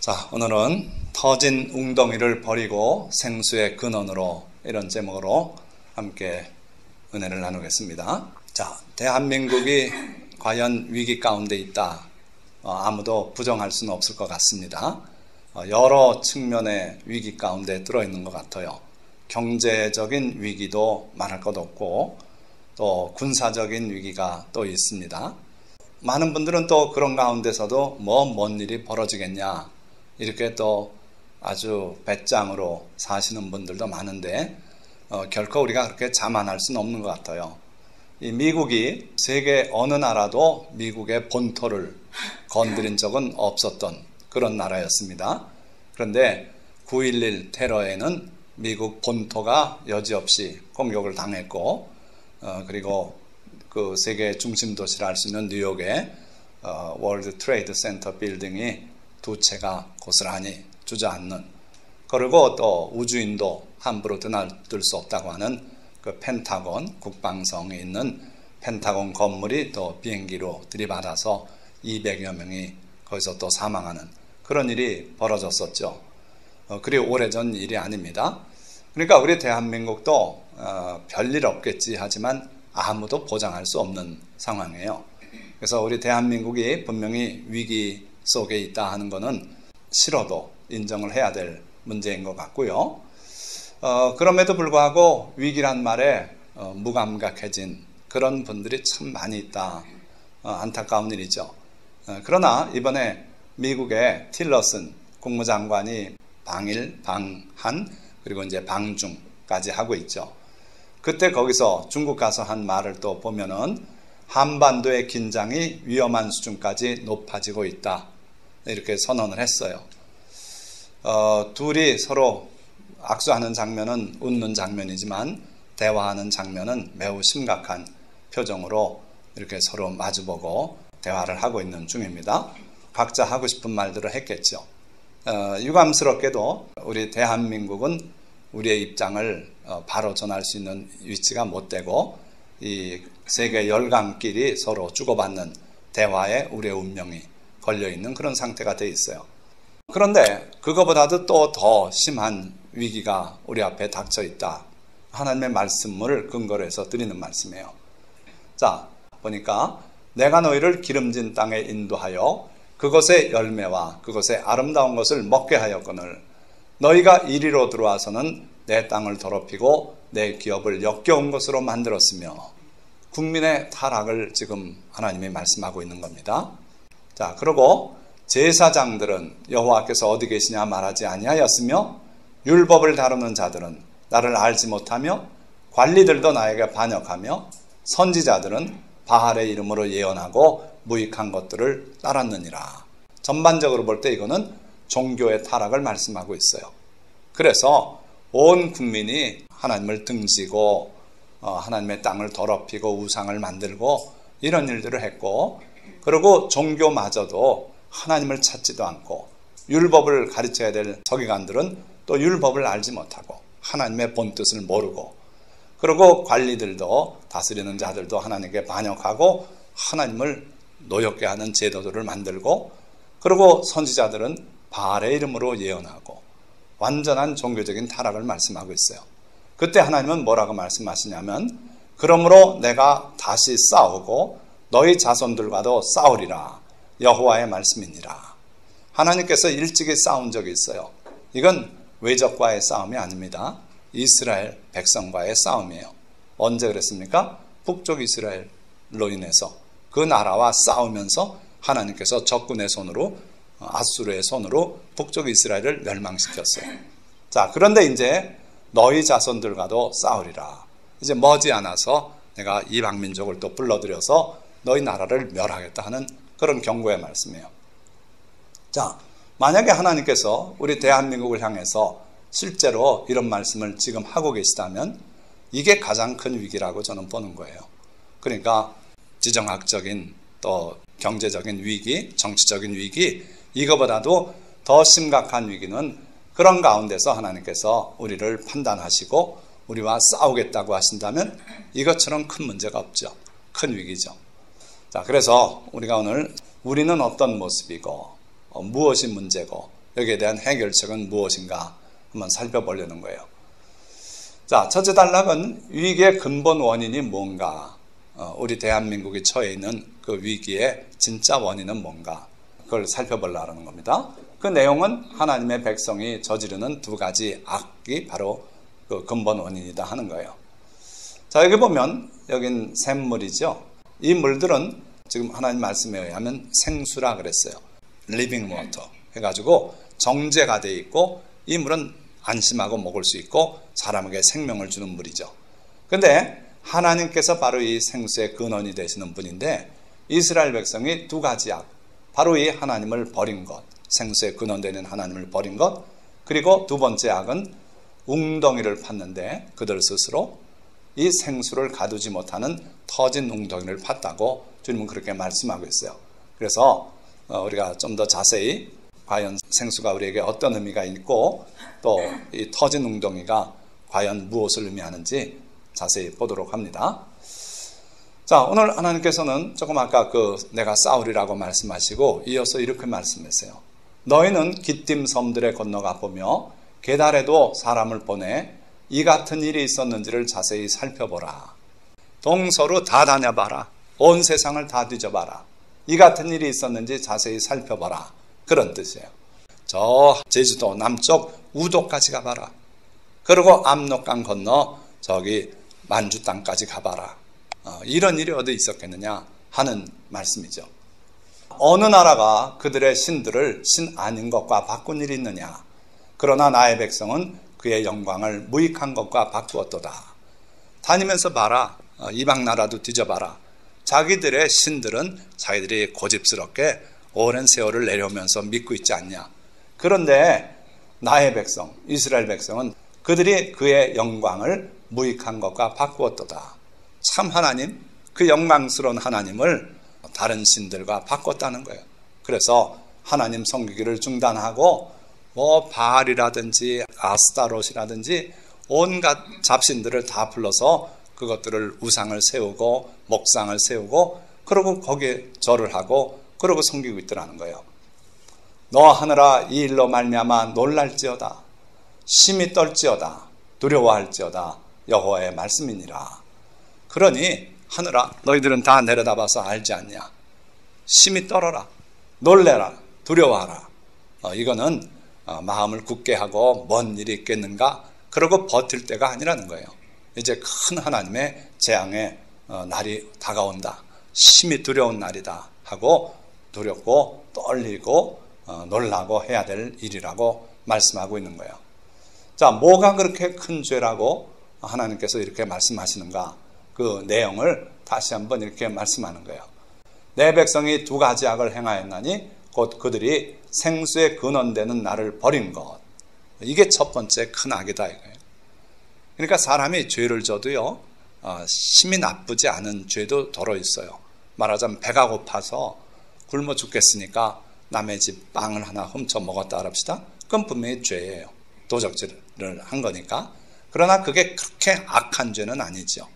자, 오늘은 터진 웅덩이를 버리고 생수의 근원으로 이런 제목으로 함께 은혜를 나누겠습니다. 자, 대한민국이 과연 위기 가운데 있다. 아무도 부정할 수는 없을 것 같습니다. 여러 측면의 위기 가운데 들어있는 것 같아요. 경제적인 위기도 말할 것 없고 또 군사적인 위기가 또 있습니다. 많은 분들은 또 그런 가운데서도 뭔 일이 벌어지겠냐 이렇게 또 아주 배짱으로 사시는 분들도 많은데 결코 우리가 그렇게 자만할 수는 없는 것 같아요. 이 미국이 세계 어느 나라도 미국의 본토를 건드린 적은 없었던 그런 나라였습니다. 그런데 9.11 테러에는 미국 본토가 여지없이 공격을 당했고 그리고 그 세계 중심 도시를 할 수 있는 뉴욕의 월드 트레이드 센터 빌딩이 두 채가 고스란히 주저앉는, 그리고 또 우주인도 함부로 드나들 수 없다고 하는 그 펜타곤, 국방성에 있는 펜타곤 건물이 또 비행기로 들이받아서 200여 명이 거기서 또 사망하는 그런 일이 벌어졌었죠. 그리고 오래전 일이 아닙니다. 그러니까 우리 대한민국도 별일 없겠지 하지만 아무도 보장할 수 없는 상황이에요. 그래서 우리 대한민국이 분명히 위기 속에 있다 하는 것은 싫어도 인정을 해야 될 문제인 것 같고요. 그럼에도 불구하고 위기란 말에 무감각해진 그런 분들이 참 많이 있다. 안타까운 일이죠. 그러나 이번에 미국의 틸러슨 국무장관이 방일, 방한, 그리고 이제 방중까지 하고 있죠. 그때 거기서 중국 가서 한 말을 또 보면은 한반도의 긴장이 위험한 수준까지 높아지고 있다. 이렇게 선언을 했어요. 둘이 서로 악수하는 장면은 웃는 장면이지만 대화하는 장면은 매우 심각한 표정으로 이렇게 서로 마주보고 대화를 하고 있는 중입니다. 각자 하고 싶은 말들을 했겠죠. 유감스럽게도 우리 대한민국은 우리의 입장을 바로 전할 수 있는 위치가 못 되고 이 세계 열강끼리 서로 주고받는 대화에 우리의 운명이 걸려있는 그런 상태가 돼 있어요. 그런데 그거보다도 또 더 심한 위기가 우리 앞에 닥쳐 있다. 하나님의 말씀을 근거로 해서 드리는 말씀이에요. 자, 보니까 내가 너희를 기름진 땅에 인도하여 그것의 열매와 그것의 아름다운 것을 먹게 하였거늘 너희가 이리로 들어와서는 내 땅을 더럽히고 내 기업을 역겨운 것으로 만들었으며, 국민의 타락을 지금 하나님이 말씀하고 있는 겁니다. 자, 그리고 제사장들은 여호와께서 어디 계시냐 말하지 아니하였으며 율법을 다루는 자들은 나를 알지 못하며 관리들도 나에게 반역하며 선지자들은 바알의 이름으로 예언하고 무익한 것들을 따랐느니라. 전반적으로 볼 때 이거는 종교의 타락을 말씀하고 있어요. 그래서 온 국민이 하나님을 등지고 하나님의 땅을 더럽히고 우상을 만들고 이런 일들을 했고, 그리고 종교마저도 하나님을 찾지도 않고 율법을 가르쳐야 될 서기관들은 또 율법을 알지 못하고 하나님의 본뜻을 모르고, 그리고 관리들도 다스리는 자들도 하나님께 반역하고 하나님을 노엽게 하는 제도들을 만들고, 그리고 선지자들은 바알의 이름으로 예언하고 완전한 종교적인 타락을 말씀하고 있어요. 그때 하나님은 뭐라고 말씀하시냐면 그러므로 내가 다시 싸우고 너희 자손들과도 싸우리라. 여호와의 말씀이니라. 하나님께서 일찍이 싸운 적이 있어요. 이건 외적과의 싸움이 아닙니다. 이스라엘 백성과의 싸움이에요. 언제 그랬습니까? 북쪽 이스라엘로 인해서 그 나라와 싸우면서 하나님께서 적군의 손으로, 아수르의 손으로 북쪽 이스라엘을 멸망시켰어요. 자, 그런데 이제 너희 자손들과도 싸우리라. 이제 머지않아서 내가 이방 민족을 또 불러들여서 너희 나라를 멸하겠다 하는 그런 경고의 말씀이에요. 자, 만약에 하나님께서 우리 대한민국을 향해서 실제로 이런 말씀을 지금 하고 계시다면 이게 가장 큰 위기라고 저는 보는 거예요. 그러니까 지정학적인 또 경제적인 위기, 정치적인 위기, 이거보다도 더 심각한 위기는 그런 가운데서 하나님께서 우리를 판단하시고 우리와 싸우겠다고 하신다면 이것처럼 큰 문제가 없죠. 큰 위기죠. 자, 그래서 우리가 오늘 우리는 어떤 모습이고 무엇이 문제고 여기에 대한 해결책은 무엇인가 한번 살펴보려는 거예요. 자, 첫째 단락은 위기의 근본 원인이 뭔가, 우리 대한민국이 처해 있는 그 위기의 진짜 원인은 뭔가, 그걸 살펴보려는 겁니다. 그 내용은 하나님의 백성이 저지르는 두 가지 악이 바로 그 근본 원인이다 하는 거예요. 자, 여기 보면 여긴 샘물이죠. 이 물들은 지금 하나님 말씀에 의하면 생수라 그랬어요. 리빙 워터 해가지고 정제가 돼 있고, 이 물은 안심하고 먹을 수 있고 사람에게 생명을 주는 물이죠. 그런데 하나님께서 바로 이 생수의 근원이 되시는 분인데, 이스라엘 백성이 두 가지 악, 바로 이 하나님을 버린 것, 생수의 근원 되는 하나님을 버린 것, 그리고 두 번째 악은 웅덩이를 팠는데 그들 스스로 이 생수를 가두지 못하는 터진 웅덩이를 팠다고 주님은 그렇게 말씀하고 있어요. 그래서 우리가 좀 더 자세히 과연 생수가 우리에게 어떤 의미가 있고 또 이 터진 웅덩이가 과연 무엇을 의미하는지 자세히 보도록 합니다. 자, 오늘 하나님께서는 조금 아까 내가 싸우리라고 말씀하시고 이어서 이렇게 말씀했어요. 너희는 기띔 섬들에 건너가 보며 게달에도 사람을 보내 이 같은 일이 있었는지를 자세히 살펴보라. 동서로 다 다녀봐라. 온 세상을 다 뒤져봐라. 이 같은 일이 있었는지 자세히 살펴보라. 그런 뜻이에요. 저 제주도 남쪽 우도까지 가봐라. 그리고 압록강 건너 저기 만주 땅까지 가봐라. 이런 일이 어디 있었겠느냐 하는 말씀이죠. 어느 나라가 그들의 신들을 신 아닌 것과 바꾼 일이 있느냐. 그러나 나의 백성은 그의 영광을 무익한 것과 바꾸었도다. 다니면서 봐라. 이방 나라도 뒤져봐라. 자기들의 신들은 자기들이 고집스럽게 오랜 세월을 내려오면서 믿고 있지 않냐. 그런데 나의 백성, 이스라엘 백성은 그들이 그의 영광을 무익한 것과 바꾸었도다. 참 하나님, 그 영광스러운 하나님을 다른 신들과 바꿨다는 거예요. 그래서 하나님 섬기기를 중단하고 바알이라든지 아스타롯이라든지 온갖 잡신들을 다 불러서 그것들을 우상을 세우고 목상을 세우고 그러고 거기에 절을 하고 그러고 섬기고 있더라는 거예요. 너 하늘아 이 일로 말미암아 놀랄지어다. 심히 떨지어다. 두려워할지어다. 여호와의 말씀이니라. 그러니 하늘아 너희들은 다 내려다봐서 알지 않냐. 심히 떨어라. 놀래라. 두려워하라. 이거는 마음을 굳게 하고 뭔 일이 있겠는가 그러고 버틸 때가 아니라는 거예요. 이제 큰 하나님의 재앙의 날이 다가온다. 심히 두려운 날이다 하고 두렵고 떨리고 놀라고 해야 될 일이라고 말씀하고 있는 거예요. 자, 뭐가 그렇게 큰 죄라고 하나님께서 이렇게 말씀하시는가? 그 내용을 다시 한번 이렇게 말씀하는 거예요. 내 백성이 두 가지 악을 행하였나니 곧 그들이 생수의 근원되는 나를 버린 것. 이게 첫 번째 큰 악이다 이거예요. 그러니까 사람이 죄를 져도요, 심히 나쁘지 않은 죄도 덜어 있어요. 말하자면 배가 고파서 굶어 죽겠으니까 남의 집 빵을 하나 훔쳐 먹었다 합시다. 그건 분명히 죄예요. 도적질을 한 거니까. 그러나 그게 그렇게 악한 죄는 아니죠.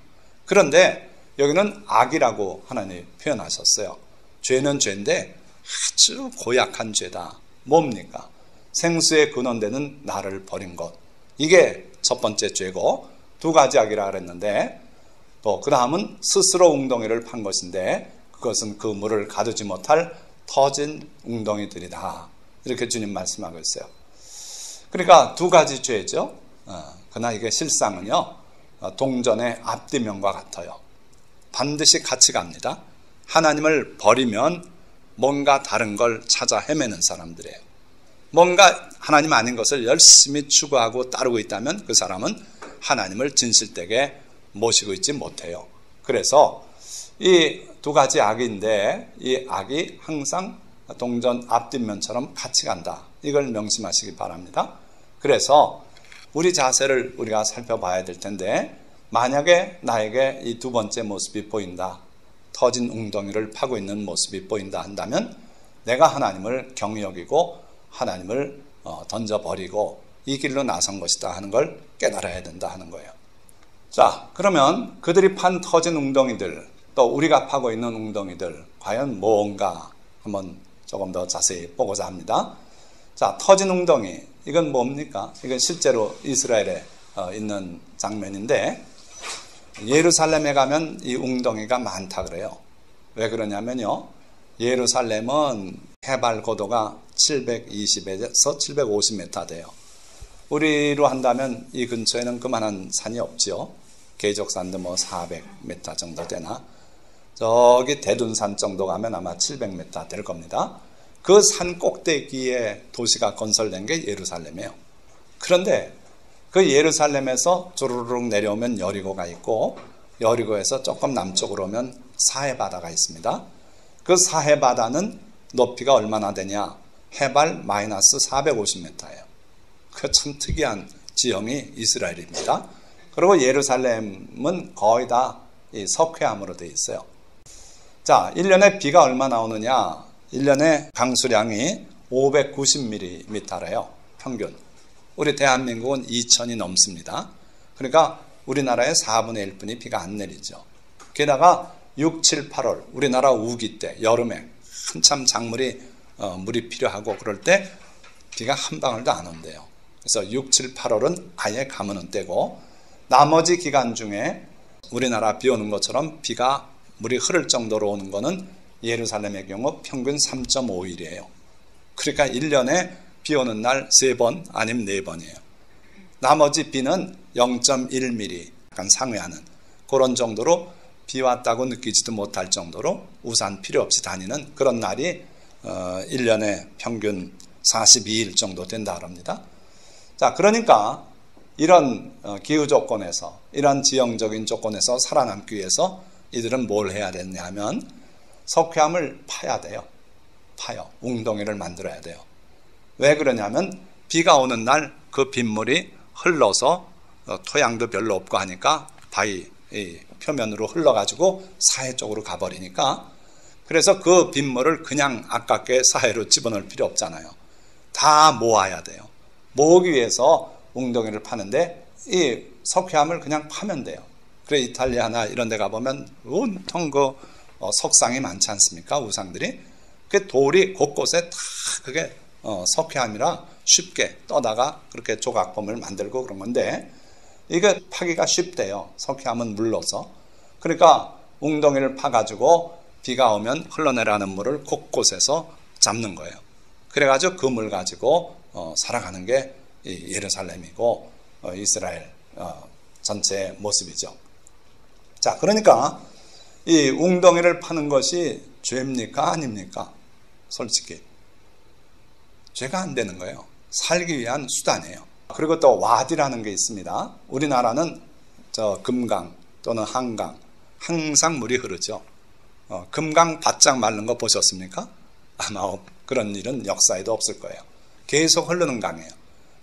그런데 여기는 악이라고 하나님이 표현하셨어요. 죄는 죄인데 아주 고약한 죄다. 뭡니까? 생수의 근원되는 나를 버린 것. 이게 첫 번째 죄고 두 가지 악이라 그랬는데 또 그 다음은 스스로 웅덩이를 판 것인데 그것은 그 물을 가두지 못할 터진 웅덩이들이다. 이렇게 주님 말씀하고 있어요. 그러니까 두 가지 죄죠. 그러나 이게 실상은요. 동전의 앞뒤면과 같아요. 반드시 같이 갑니다. 하나님을 버리면 뭔가 다른 걸 찾아 헤매는 사람들이에요. 뭔가 하나님 아닌 것을 열심히 추구하고 따르고 있다면 그 사람은 하나님을 진실되게 모시고 있지 못해요. 그래서 이 두 가지 악인데 이 악이 항상 동전 앞뒷면처럼 같이 간다. 이걸 명심하시기 바랍니다. 그래서 우리 자세를 우리가 살펴봐야 될 텐데 만약에 나에게 이 두 번째 모습이 보인다. 터진 웅덩이를 파고 있는 모습이 보인다 한다면 내가 하나님을 경히 여기고 하나님을 던져버리고 이 길로 나선 것이다 하는 걸 깨달아야 된다 하는 거예요. 자, 그러면 그들이 판 터진 웅덩이들 또 우리가 파고 있는 웅덩이들 과연 뭔가 한번 조금 더 자세히 보고자 합니다. 자, 터진 웅덩이. 이건 뭡니까? 이건 실제로 이스라엘에 있는 장면인데, 예루살렘에 가면 이 웅덩이가 많다 그래요. 왜 그러냐면요, 예루살렘은 해발 고도가 720에서 750m 돼요. 우리로 한다면 이 근처에는 그만한 산이 없죠. 계적산도 뭐 400m 정도 되나, 저기 대둔산 정도 가면 아마 700m 될 겁니다. 그 산 꼭대기에 도시가 건설된 게 예루살렘이에요. 그런데 그 예루살렘에서 주르륵 내려오면 여리고가 있고, 여리고에서 조금 남쪽으로 오면 사해바다가 있습니다. 그 사해바다는 높이가 얼마나 되냐? 해발 마이너스 450m예요. 그 참 특이한 지형이 이스라엘입니다. 그리고 예루살렘은 거의 다 이 석회암으로 되어 있어요. 자, 1년에 비가 얼마 나오느냐? 1년에 강수량이 590mm래요. 평균. 우리 대한민국은 2000이 넘습니다. 그러니까 우리나라의 4분의 1분이 비가 안 내리죠. 게다가 6, 7, 8월 우리나라 우기 때, 여름에 한참 작물이 물이 필요하고 그럴 때 비가 한 방울도 안 온대요. 그래서 6, 7, 8월은 아예 가무는 때고, 나머지 기간 중에 우리나라 비 오는 것처럼 비가 물이 흐를 정도로 오는 거는 예루살렘의 경우 평균 3.5일이에요. 그러니까 1년에 비 오는 날 3번 아니면 4번이에요. 나머지 비는 0.1mm 약간 상회하는 그런 정도로 비 왔다고 느끼지도 못할 정도로 우산 필요 없이 다니는 그런 날이 1년에 평균 42일 정도 된다 그럽니다. 자, 그러니까 이런 기후 조건에서, 이런 지형적인 조건에서 살아남기 위해서 이들은 뭘 해야 되냐면 석회암을 파야 돼요. 파요. 웅덩이를 만들어야 돼요. 왜 그러냐면 비가 오는 날 그 빗물이 흘러서 토양도 별로 없고 하니까 바위 표면으로 흘러가지고 사해 쪽으로 가버리니까, 그래서 그 빗물을 그냥 아깝게 사해로 집어넣을 필요 없잖아요. 다 모아야 돼요. 모으기 위해서 웅덩이를 파는데 이 석회암을 그냥 파면 돼요. 그래 이탈리아나 이런 데 가보면 온통 그 석상이 많지 않습니까? 우상들이. 그 돌이 곳곳에 다 그게 석회암이라 쉽게 떠다가 그렇게 조각범을 만들고 그런 건데, 이게 파기가 쉽대요. 석회암은 물러서. 그러니까 웅덩이를 파가지고 비가 오면 흘러내려가는 물을 곳곳에서 잡는 거예요. 그래가지고 그 물 가지고 살아가는 게 이 예루살렘이고 이스라엘 전체의 모습이죠. 자, 그러니까 이 웅덩이를 파는 것이 죄입니까? 아닙니까? 솔직히 죄가 안 되는 거예요. 살기 위한 수단이에요. 그리고 또 와디라는 게 있습니다. 우리나라는 저 금강 또는 한강 항상 물이 흐르죠. 금강 바짝 마른 거 보셨습니까? 아마 그런 일은 역사에도 없을 거예요. 계속 흐르는 강이에요.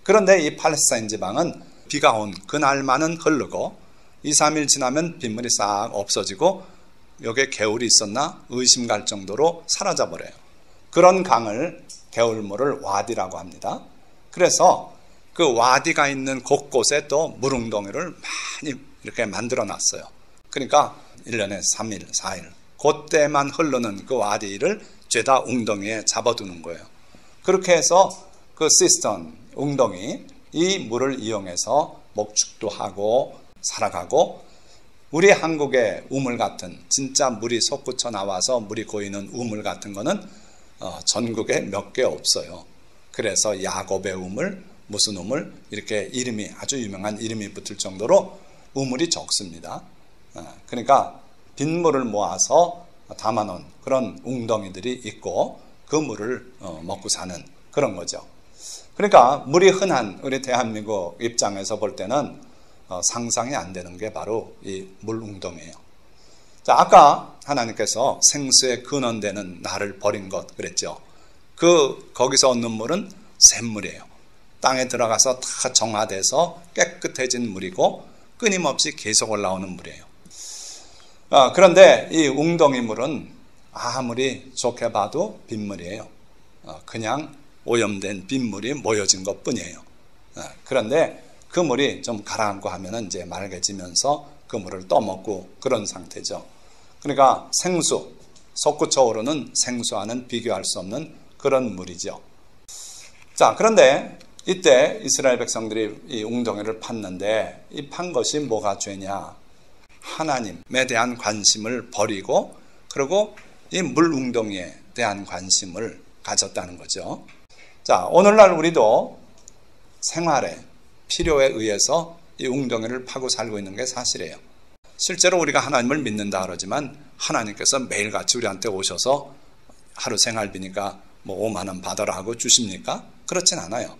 그런데 이 팔레스타인 지방은 비가 온 그날만은 흐르고 2, 3일 지나면 빗물이 싹 없어지고 여기에 개울이 있었나 의심 갈 정도로 사라져버려요. 그런 강을, 개울물을 와디라고 합니다. 그래서 그 와디가 있는 곳곳에 또 물웅덩이를 많이 이렇게 만들어 놨어요. 그러니까 1년에 3일, 4일 그때만 흐르는 그 와디를 죄다 웅덩이에 잡아두는 거예요. 그렇게 해서 그 시스턴, 웅덩이, 이 물을 이용해서 목축도 하고 살아가고, 우리 한국의 우물 같은 진짜 물이 솟구쳐 나와서 물이 고이는 우물 같은 거는 전국에 몇 개 없어요. 그래서 야곱의 우물, 무슨 우물, 이렇게 이름이 아주 유명한 이름이 붙을 정도로 우물이 적습니다. 그러니까 빗물을 모아서 담아놓은 그런 웅덩이들이 있고 그 물을 먹고 사는 그런 거죠. 그러니까 물이 흔한 우리 대한민국 입장에서 볼 때는 상상이 안 되는 게 바로 이 물웅덩이에요. 자, 아까 하나님께서 생수의 근원되는 나를 버린 것 그랬죠. 거기서 얻는 물은 샘물이에요. 땅에 들어가서 다 정화돼서 깨끗해진 물이고 끊임없이 계속 올라오는 물이에요. 그런데 이 웅덩이 물은 아무리 좋게 봐도 빗물이에요. 그냥 오염된 빗물이 모여진 것 뿐이에요. 그런데 그 물이 좀 가라앉고 하면은 이제 맑아지면서 그 물을 떠먹고 그런 상태죠. 그러니까 생수, 솟구쳐 오르는 생수와는 비교할 수 없는 그런 물이죠. 자, 그런데 이때 이스라엘 백성들이 이 웅덩이를 팠는데 이 판 것이 뭐가 죄냐? 하나님에 대한 관심을 버리고 그리고 이 물 웅덩이에 대한 관심을 가졌다는 거죠. 자, 오늘날 우리도 생활에 필요에 의해서 이 웅덩이를 파고 살고 있는 게 사실이에요. 실제로 우리가 하나님을 믿는다 그러지만 하나님께서 매일같이 우리한테 오셔서 하루 생활비니까 뭐 5만 원 받아라 하고 주십니까? 그렇진 않아요.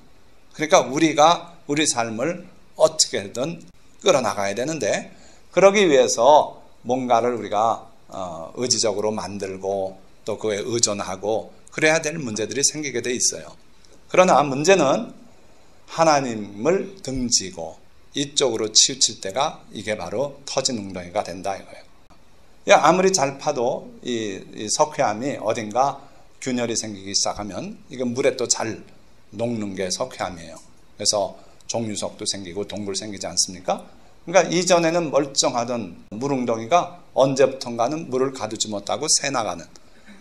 그러니까 우리가 우리 삶을 어떻게든 끌어나가야 되는데 그러기 위해서 뭔가를 우리가 의지적으로 만들고 또 그에 의존하고 그래야 될 문제들이 생기게 돼 있어요. 그러나 문제는 하나님을 등지고 이쪽으로 치우칠 때가 이게 바로 터진 웅덩이가 된다 이거예요. 아무리 잘 파도 이 석회암이 어딘가 균열이 생기기 시작하면 이건 물에 또 잘 녹는 게 석회암이에요. 그래서 종유석도 생기고 동굴 생기지 않습니까? 그러니까 이전에는 멀쩡하던 물웅덩이가 언제부턴가는 물을 가두지 못하고 새나가는,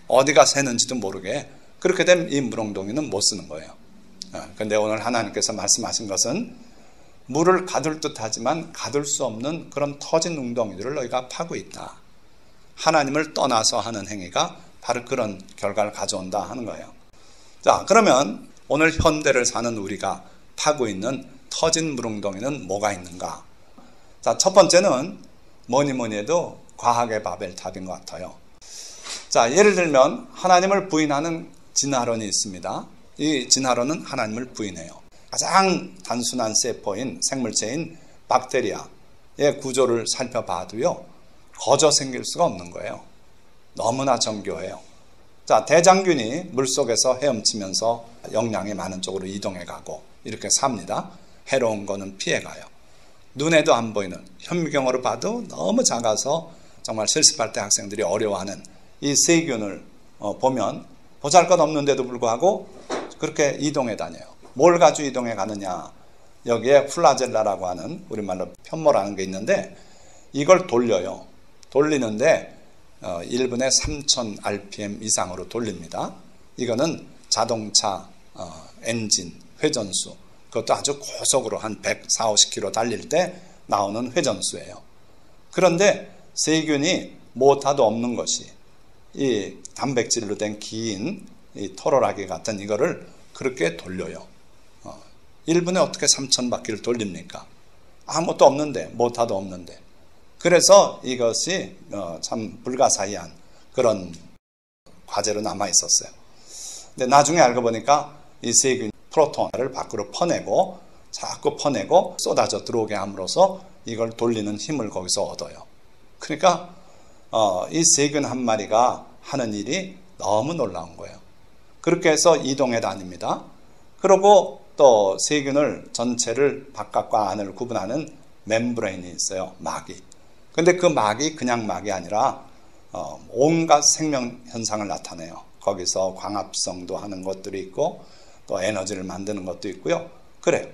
어디가 새는지도 모르게 그렇게 된 이 물웅덩이는 못 쓰는 거예요. 그런데 오늘 하나님께서 말씀하신 것은 물을 가둘 듯 하지만 가둘 수 없는 그런 터진 웅덩이들을 너희가 파고 있다. 하나님을 떠나서 하는 행위가 바로 그런 결과를 가져온다 하는 거예요. 자, 그러면 오늘 현대를 사는 우리가 파고 있는 터진 물웅덩이는 뭐가 있는가? 자, 첫 번째는 뭐니 해도 과학의 바벨탑인 것 같아요. 자, 예를 들면 하나님을 부인하는 진화론이 있습니다. 이 진화론은 하나님을 부인해요. 가장 단순한 세포인 생물체인 박테리아의 구조를 살펴봐도요, 거저 생길 수가 없는 거예요. 너무나 정교해요. 자, 대장균이 물속에서 헤엄치면서 영양이 많은 쪽으로 이동해 가고 이렇게 삽니다. 해로운 거는 피해 가요. 눈에도 안 보이는, 현미경으로 봐도 너무 작아서 정말 실습할 때 학생들이 어려워하는 이 세균을 보면 보잘것없는데도 불구하고 그렇게 이동해 다녀요. 뭘 가지고 이동해 가느냐? 여기에 플라젤라라고 하는 우리말로 편모라는 게 있는데 이걸 돌려요. 돌리는데 1분에 3000 rpm 이상으로 돌립니다. 이거는 자동차 엔진 회전수, 그것도 아주 고속으로 한 140, 50km 달릴 때 나오는 회전수예요. 그런데 세균이 모타도 없는 것이 이 단백질로 된 긴 이 토로라기 같은 이거를 그렇게 돌려요. 1분에 어떻게 3000바퀴를 돌립니까? 아무것도 없는데, 모타도 없는데. 그래서 이것이 참 불가사의한 그런 과제로 남아 있었어요. 근데 나중에 알고 보니까 이 세균 프로톤을 밖으로 퍼내고 자꾸 퍼내고 쏟아져 들어오게 함으로써 이걸 돌리는 힘을 거기서 얻어요. 그러니까 이 세균 한 마리가 하는 일이 너무 놀라운 거예요. 그렇게 해서 이동해 다닙니다. 그리고 또 세균을 전체를 바깥과 안을 구분하는 멤브레인이 있어요. 막이. 근데 그 막이 그냥 막이 아니라 온갖 생명 현상을 나타내요. 거기서 광합성도 하는 것들이 있고 또 에너지를 만드는 것도 있고요. 그래요.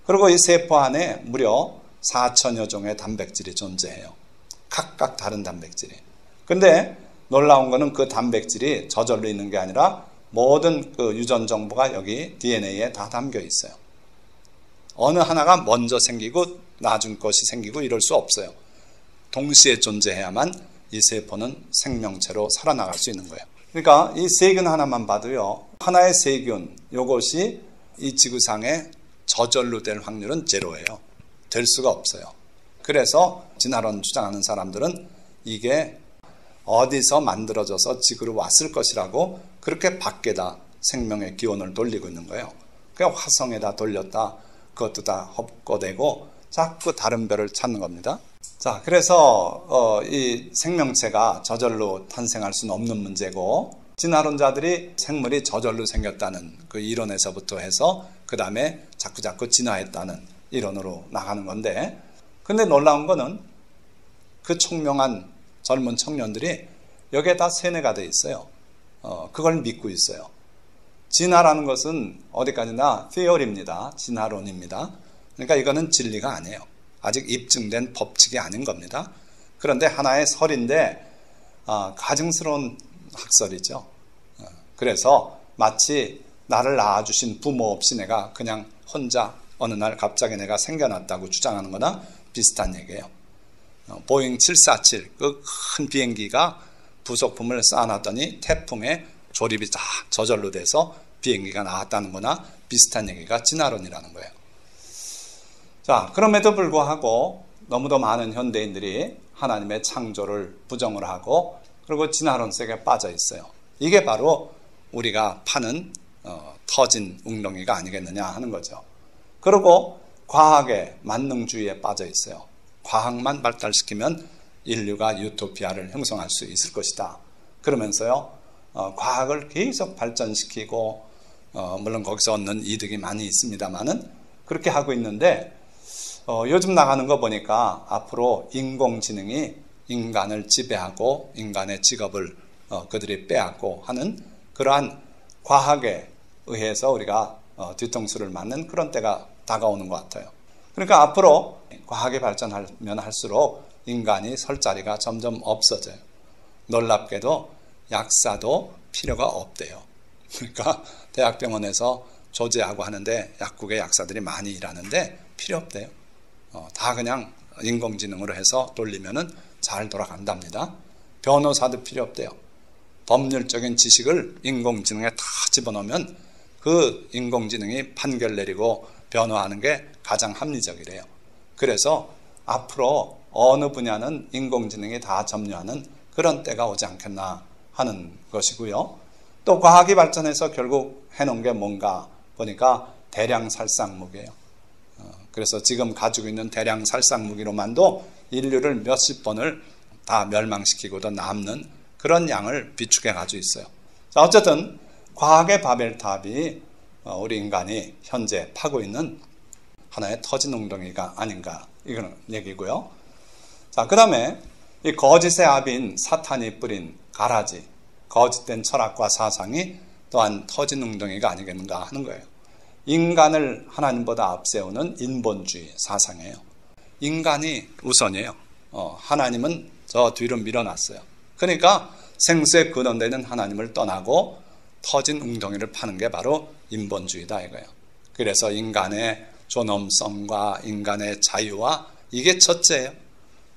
그리고 이 세포 안에 무려 4000여 종의 단백질이 존재해요. 각각 다른 단백질이. 근데 놀라운 거는 그 단백질이 저절로 있는 게 아니라 모든 그 유전 정보가 여기 DNA에 다 담겨 있어요. 어느 하나가 먼저 생기고 나중 것이 생기고 이럴 수 없어요. 동시에 존재해야만 이 세포는 생명체로 살아나갈 수 있는 거예요. 그러니까 이 세균 하나만 봐도요, 하나의 세균, 이것이 이 지구상에 저절로 될 확률은 제로예요. 될 수가 없어요. 그래서 진화론 주장하는 사람들은 이게 어디서 만들어져서 지구로 왔을 것이라고 그렇게 밖에다 생명의 기원을 돌리고 있는 거예요. 그냥 화성에다 돌렸다, 그것도 다 헛거되고 자꾸 다른 별을 찾는 겁니다. 자, 그래서 이 생명체가 저절로 탄생할 수는 없는 문제고, 진화론자들이 생물이 저절로 생겼다는 그 이론에서부터 해서 그 다음에 자꾸자꾸 진화했다는 이론으로 나가는 건데, 근데 놀라운 거는 그 총명한 젊은 청년들이 여기에 다 세뇌가 돼 있어요. 그걸 믿고 있어요. 진화라는 것은 어디까지나 theory입니다. 진화론입니다. 그러니까 이거는 진리가 아니에요. 아직 입증된 법칙이 아닌 겁니다. 그런데 하나의 설인데 가증스러운 학설이죠. 그래서 마치 나를 낳아주신 부모 없이 내가 그냥 혼자 어느 날 갑자기 내가 생겨났다고 주장하는 거나 비슷한 얘기예요. 보잉 747, 그 큰 비행기가 부속품을 쌓아놨더니 태풍에 조립이 다 저절로 돼서 비행기가 나왔다는 거나 비슷한 얘기가 진화론이라는 거예요. 자, 그럼에도 불구하고 너무도 많은 현대인들이 하나님의 창조를 부정을 하고 그리고 진화론 속에 빠져 있어요. 이게 바로 우리가 파는 터진 웅덩이가 아니겠느냐 하는 거죠. 그리고 과학의 만능주의에 빠져 있어요. 과학만 발달시키면 인류가 유토피아를 형성할 수 있을 것이다. 그러면서요, 과학을 계속 발전시키고 물론 거기서 얻는 이득이 많이 있습니다만은 그렇게 하고 있는데 요즘 나가는 거 보니까 앞으로 인공지능이 인간을 지배하고 인간의 직업을 그들이 빼앗고 하는 그러한 과학에 의해서 우리가 뒤통수를 맞는 그런 때가 다가오는 것 같아요. 그러니까 앞으로 과학이 발전하면 할수록 인간이 설 자리가 점점 없어져요. 놀랍게도 약사도 필요가 없대요. 그러니까 대학병원에서 조제하고 하는데 약국의 약사들이 많이 일하는데 필요 없대요. 다 그냥 인공지능으로 해서 돌리면은 잘 돌아간답니다. 변호사도 필요 없대요. 법률적인 지식을 인공지능에 다 집어넣으면 그 인공지능이 판결 내리고 변호하는 게 가장 합리적이래요. 그래서 앞으로 어느 분야는 인공지능이 다 점유하는 그런 때가 오지 않겠나 하는 것이고요. 또 과학이 발전해서 결국 해놓은 게 뭔가 보니까 대량 살상 무기예요. 그래서 지금 가지고 있는 대량 살상 무기로만도 인류를 몇십 번을 다 멸망시키고도 남는 그런 양을 비축해 가지고 있어요. 자, 어쨌든 과학의 바벨탑이 우리 인간이 현재 파고 있는 하나의 터진 웅덩이가 아닌가 이런 얘기고요. 자, 그 다음에 이 거짓의 아비인 사탄이 뿌린 가라지, 거짓된 철학과 사상이 또한 터진 웅덩이가 아니겠는가 하는 거예요. 인간을 하나님보다 앞세우는 인본주의 사상이에요. 인간이 우선이에요. 하나님은 저 뒤로 밀어놨어요. 그러니까 생수의 근원되는 하나님을 떠나고 터진 웅덩이를 파는 게 바로 인본주의다 이거예요. 그래서 인간의 존엄성과 인간의 자유와 이게 첫째예요.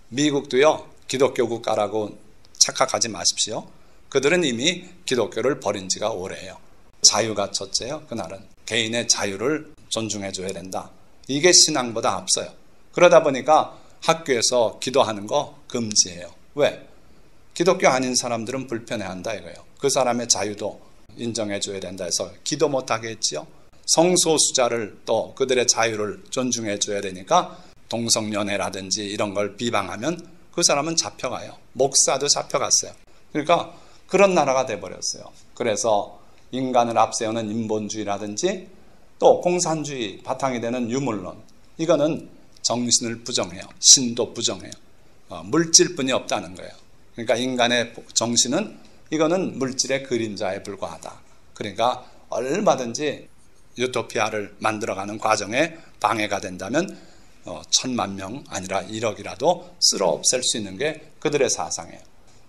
미국도요, 기독교 국가라고 착각하지 마십시오. 그들은 이미 기독교를 버린 지가 오래예요. 자유가 첫째예요. 그날은 개인의 자유를 존중해줘야 된다. 이게 신앙보다 앞서요. 그러다 보니까 학교에서 기도하는 거 금지해요. 왜? 기독교 아닌 사람들은 불편해한다 이거예요. 그 사람의 자유도 인정해줘야 된다 해서 기도 못하게 했지요. 성소수자를 또 그들의 자유를 존중해줘야 되니까 동성연애라든지 이런 걸 비방하면 그 사람은 잡혀가요. 목사도 잡혀갔어요. 그러니까 그런 나라가 돼버렸어요. 그래서 인간을 앞세우는 인본주의라든지 또 공산주의 바탕이 되는 유물론, 이거는 정신을 부정해요. 신도 부정해요. 물질뿐이 없다는 거예요. 그러니까 인간의 정신은 이거는 물질의 그림자에 불과하다. 그러니까 얼마든지 유토피아를 만들어가는 과정에 방해가 된다면 1,000만 명 아니라 1억이라도 쓸어 없앨 수 있는 게 그들의 사상이에요.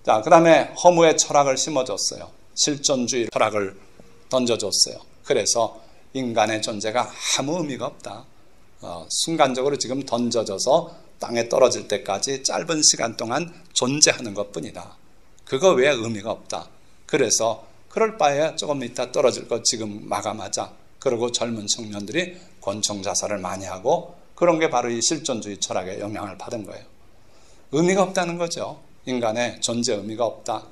자, 그 다음에 허무의 철학을 심어줬어요. 실존주의 철학을 던져줬어요. 그래서 인간의 존재가 아무 의미가 없다. 순간적으로 지금 던져져서 땅에 떨어질 때까지 짧은 시간 동안 존재하는 것뿐이다. 그거 외에 의미가 없다. 그래서 그럴 바에 조금 이따 떨어질 것 지금 마감하자. 그리고 젊은 청년들이 권총 자살을 많이 하고 그런 게 바로 이 실존주의 철학에 영향을 받은 거예요. 의미가 없다는 거죠. 인간의 존재 의미가 없다.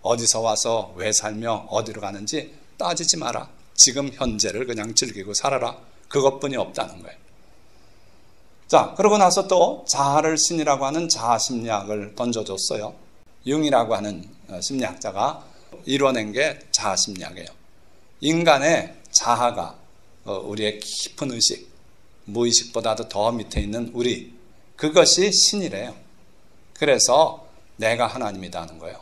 어디서 와서 왜 살며 어디로 가는지 따지지 마라. 지금 현재를 그냥 즐기고 살아라. 그것뿐이 없다는 거예요. 자, 그러고 나서 또 자아를 신이라고 하는 자아 심리학을 던져줬어요. 융이라고 하는 심리학자가 이뤄낸 게 자아 심리학이에요. 인간의 자아가 우리의 깊은 의식, 무의식보다도 더 밑에 있는 우리, 그것이 신이래요. 그래서 내가 하나님이다 하는 거예요.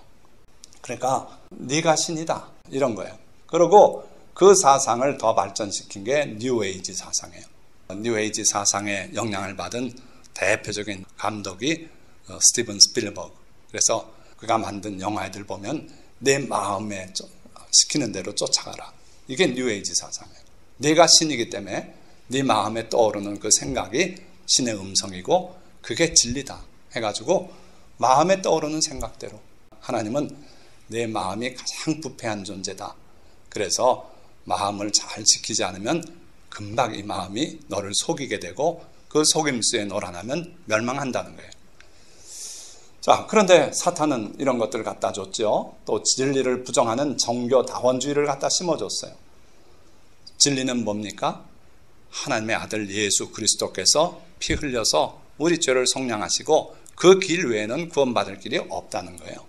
그러니까 네가 신이다 이런 거예요. 그리고 그 사상을 더 발전시킨 게 뉴에이지 사상이에요. 뉴에이지 사상에 영향을 받은 대표적인 감독이 스티븐 스필버그. 그래서 그가 만든 영화들 보면 내 마음에 시키는 대로 쫓아가라. 이게 뉴에이지 사상이에요. 내가 신이기 때문에 네 마음에 떠오르는 그 생각이 신의 음성이고 그게 진리다 해가지고 마음에 떠오르는 생각대로, 하나님은 내 마음이 가장 부패한 존재다. 그래서 마음을 잘 지키지 않으면 금방 이 마음이 너를 속이게 되고 그 속임수에 놀아나면 멸망한다는 거예요. 자, 그런데 사탄은 이런 것들을 갖다 줬죠. 또 진리를 부정하는 정교다원주의를 갖다 심어줬어요. 진리는 뭡니까? 하나님의 아들 예수 그리스도께서 피 흘려서 우리 죄를 속량하시고 그 길 외에는 구원받을 길이 없다는 거예요.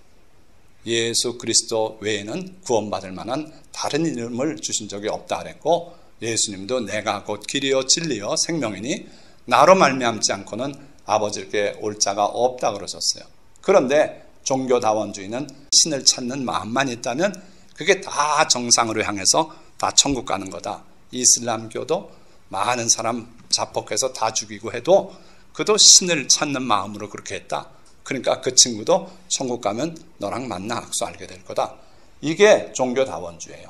예수 그리스도 외에는 구원받을 만한 다른 이름을 주신 적이 없다 그랬고, 예수님도 내가 곧 길이요 진리요 생명이니 나로 말미암지 않고는 아버지께 올 자가 없다 그러셨어요. 그런데 종교다원주의는 신을 찾는 마음만 있다면 그게 다 정상으로 향해서 다 천국 가는 거다. 이슬람교도 많은 사람 자폭해서 다 죽이고 해도 그도 신을 찾는 마음으로 그렇게 했다. 그러니까 그 친구도 천국 가면 너랑 만나 악수 알게 될 거다. 이게 종교다원주의예요.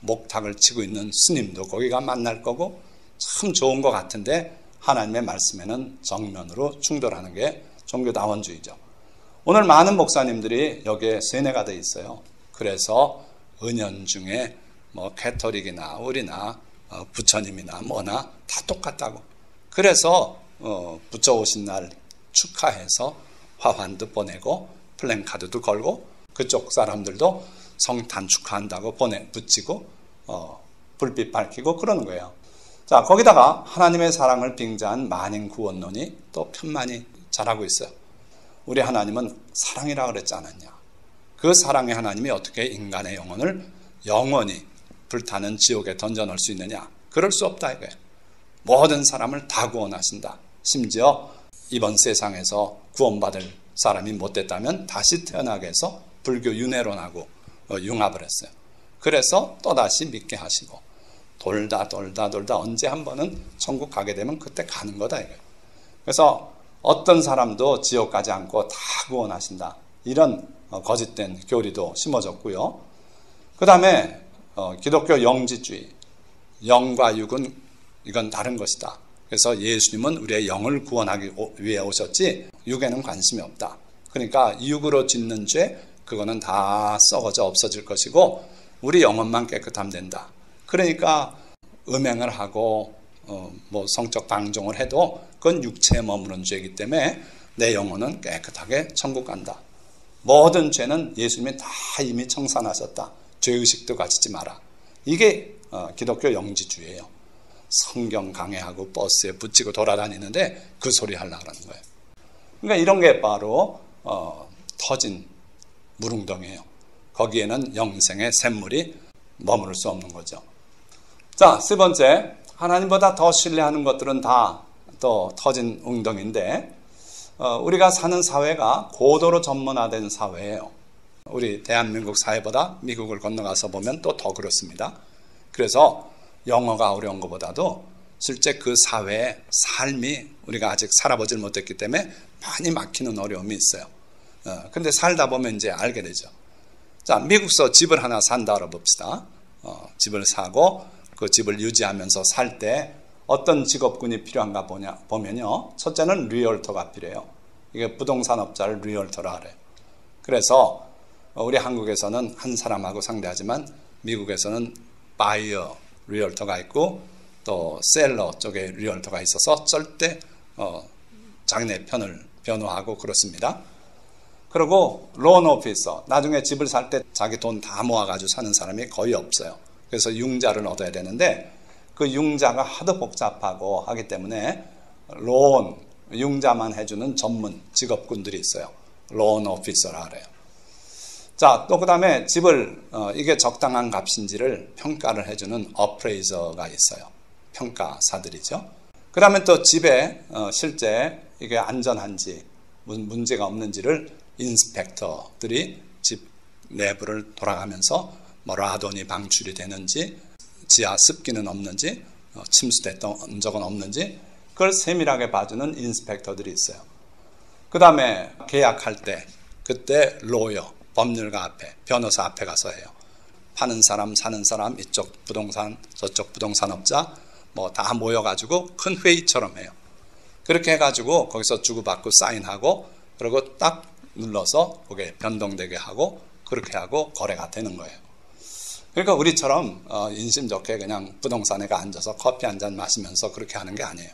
목탁을 치고 있는 스님도 거기가 만날 거고 참 좋은 것 같은데 하나님의 말씀에는 정면으로 충돌하는 게 종교다원주의죠. 오늘 많은 목사님들이 여기에 세뇌가 돼 있어요. 그래서 은연중에 뭐 캐토릭이나 우리나 부처님이나 뭐나 다 똑같다고. 그래서 부처 오신 날 축하해서 화환도 보내고 플랜카드도 걸고 그쪽 사람들도 성탄 축하한다고 붙이고 불빛 밝히고 그러는 거예요. 자, 거기다가 하나님의 사랑을 빙자한 만인 구원론이 또 편만이 잘하고 있어요. 우리 하나님은 사랑이라 그랬지 않았냐. 그 사랑의 하나님이 어떻게 인간의 영혼을 영원히 불타는 지옥에 던져놓을 수 있느냐. 그럴 수 없다 이거예요. 모든 사람을 다 구원하신다. 심지어 이번 세상에서 구원받을 사람이 못됐다면 다시 태어나게 해서 불교 윤회론하고 융합을 했어요. 그래서 또다시 믿게 하시고 돌다 언제 한 번은 천국 가게 되면 그때 가는 거다 이거예요. 그래서 어떤 사람도 지옥 가지 않고 다 구원하신다. 이런 거짓된 교리도 심어졌고요. 그 다음에 기독교 영지주의, 영과 육은 이건 다른 것이다. 그래서 예수님은 우리의 영을 구원하기 위해 오셨지 육에는 관심이 없다. 그러니까 육으로 짓는 죄 그거는 다 썩어져 없어질 것이고 우리 영혼만 깨끗하면 된다. 그러니까 음행을 하고 뭐 성적 방종을 해도 그건 육체에 머무는 죄이기 때문에 내 영혼은 깨끗하게 천국 간다. 모든 죄는 예수님이 다 이미 청산하셨다. 죄의식도 가지지 마라. 이게 기독교 영지주의예요. 성경 강해하고 버스에 붙이고 돌아다니는데 그 소리 하려고 하는 거예요. 그러니까 이런 게 바로 터진 물웅덩이에요. 거기에는 영생의 샘물이 머무를 수 없는 거죠. 자, 세 번째, 하나님보다 더 신뢰하는 것들은 다 또 터진 웅덩이인데 우리가 사는 사회가 고도로 전문화된 사회예요. 우리 대한민국 사회보다 미국을 건너가서 보면 또 더 그렇습니다. 그래서 영어가 어려운 것보다도 실제 그 사회의 삶이 우리가 아직 살아보질 못했기 때문에 많이 막히는 어려움이 있어요. 근데 살다 보면 이제 알게 되죠. 자, 미국서 집을 하나 산다고 봅시다. 집을 사고 그 집을 유지하면서 살 때 어떤 직업군이 필요한가 보면요. 첫째는 리얼터가 필요해요. 이게 부동산업자를 리얼터라 그래요. 그래서 우리 한국에서는 한 사람하고 상대하지만 미국에서는 바이어 리얼터가 있고 또 셀러 쪽에 리얼터가 있어서 절대 자기네 편을 변호하고 그렇습니다. 그리고 론 오피서, 나중에 집을 살 때 자기 돈 다 모아가지고 사는 사람이 거의 없어요. 그래서 융자를 얻어야 되는데 그 융자가 하도 복잡하고 하기 때문에 론, 융자만 해주는 전문 직업군들이 있어요. 론 오피서라 그래요. 자, 또 그 다음에 집을 이게 적당한 값인지를 평가를 해주는 어프레이저가 있어요. 평가사들이죠. 그 다음에 또 집에 실제 이게 안전한지 문제가 없는지를 인스펙터들이 집 내부를 돌아가면서 뭐 라돈이 방출이 되는지 지하 습기는 없는지 침수됐던 적은 없는지 그걸 세밀하게 봐주는 인스펙터들이 있어요. 그 다음에 계약할 때 그때 로여, 법률가 앞에 변호사 앞에 가서 해요. 파는 사람, 사는 사람, 이쪽 부동산, 저쪽 부동산업자 뭐 다 모여가지고 큰 회의처럼 해요. 그렇게 해가지고 거기서 주고받고 사인하고 그리고 딱 눌러서 그게 변동되게 하고 그렇게 하고 거래가 되는 거예요. 그러니까 우리처럼 인심 좋게 그냥 부동산에 앉아서 커피 한 잔 마시면서 그렇게 하는 게 아니에요.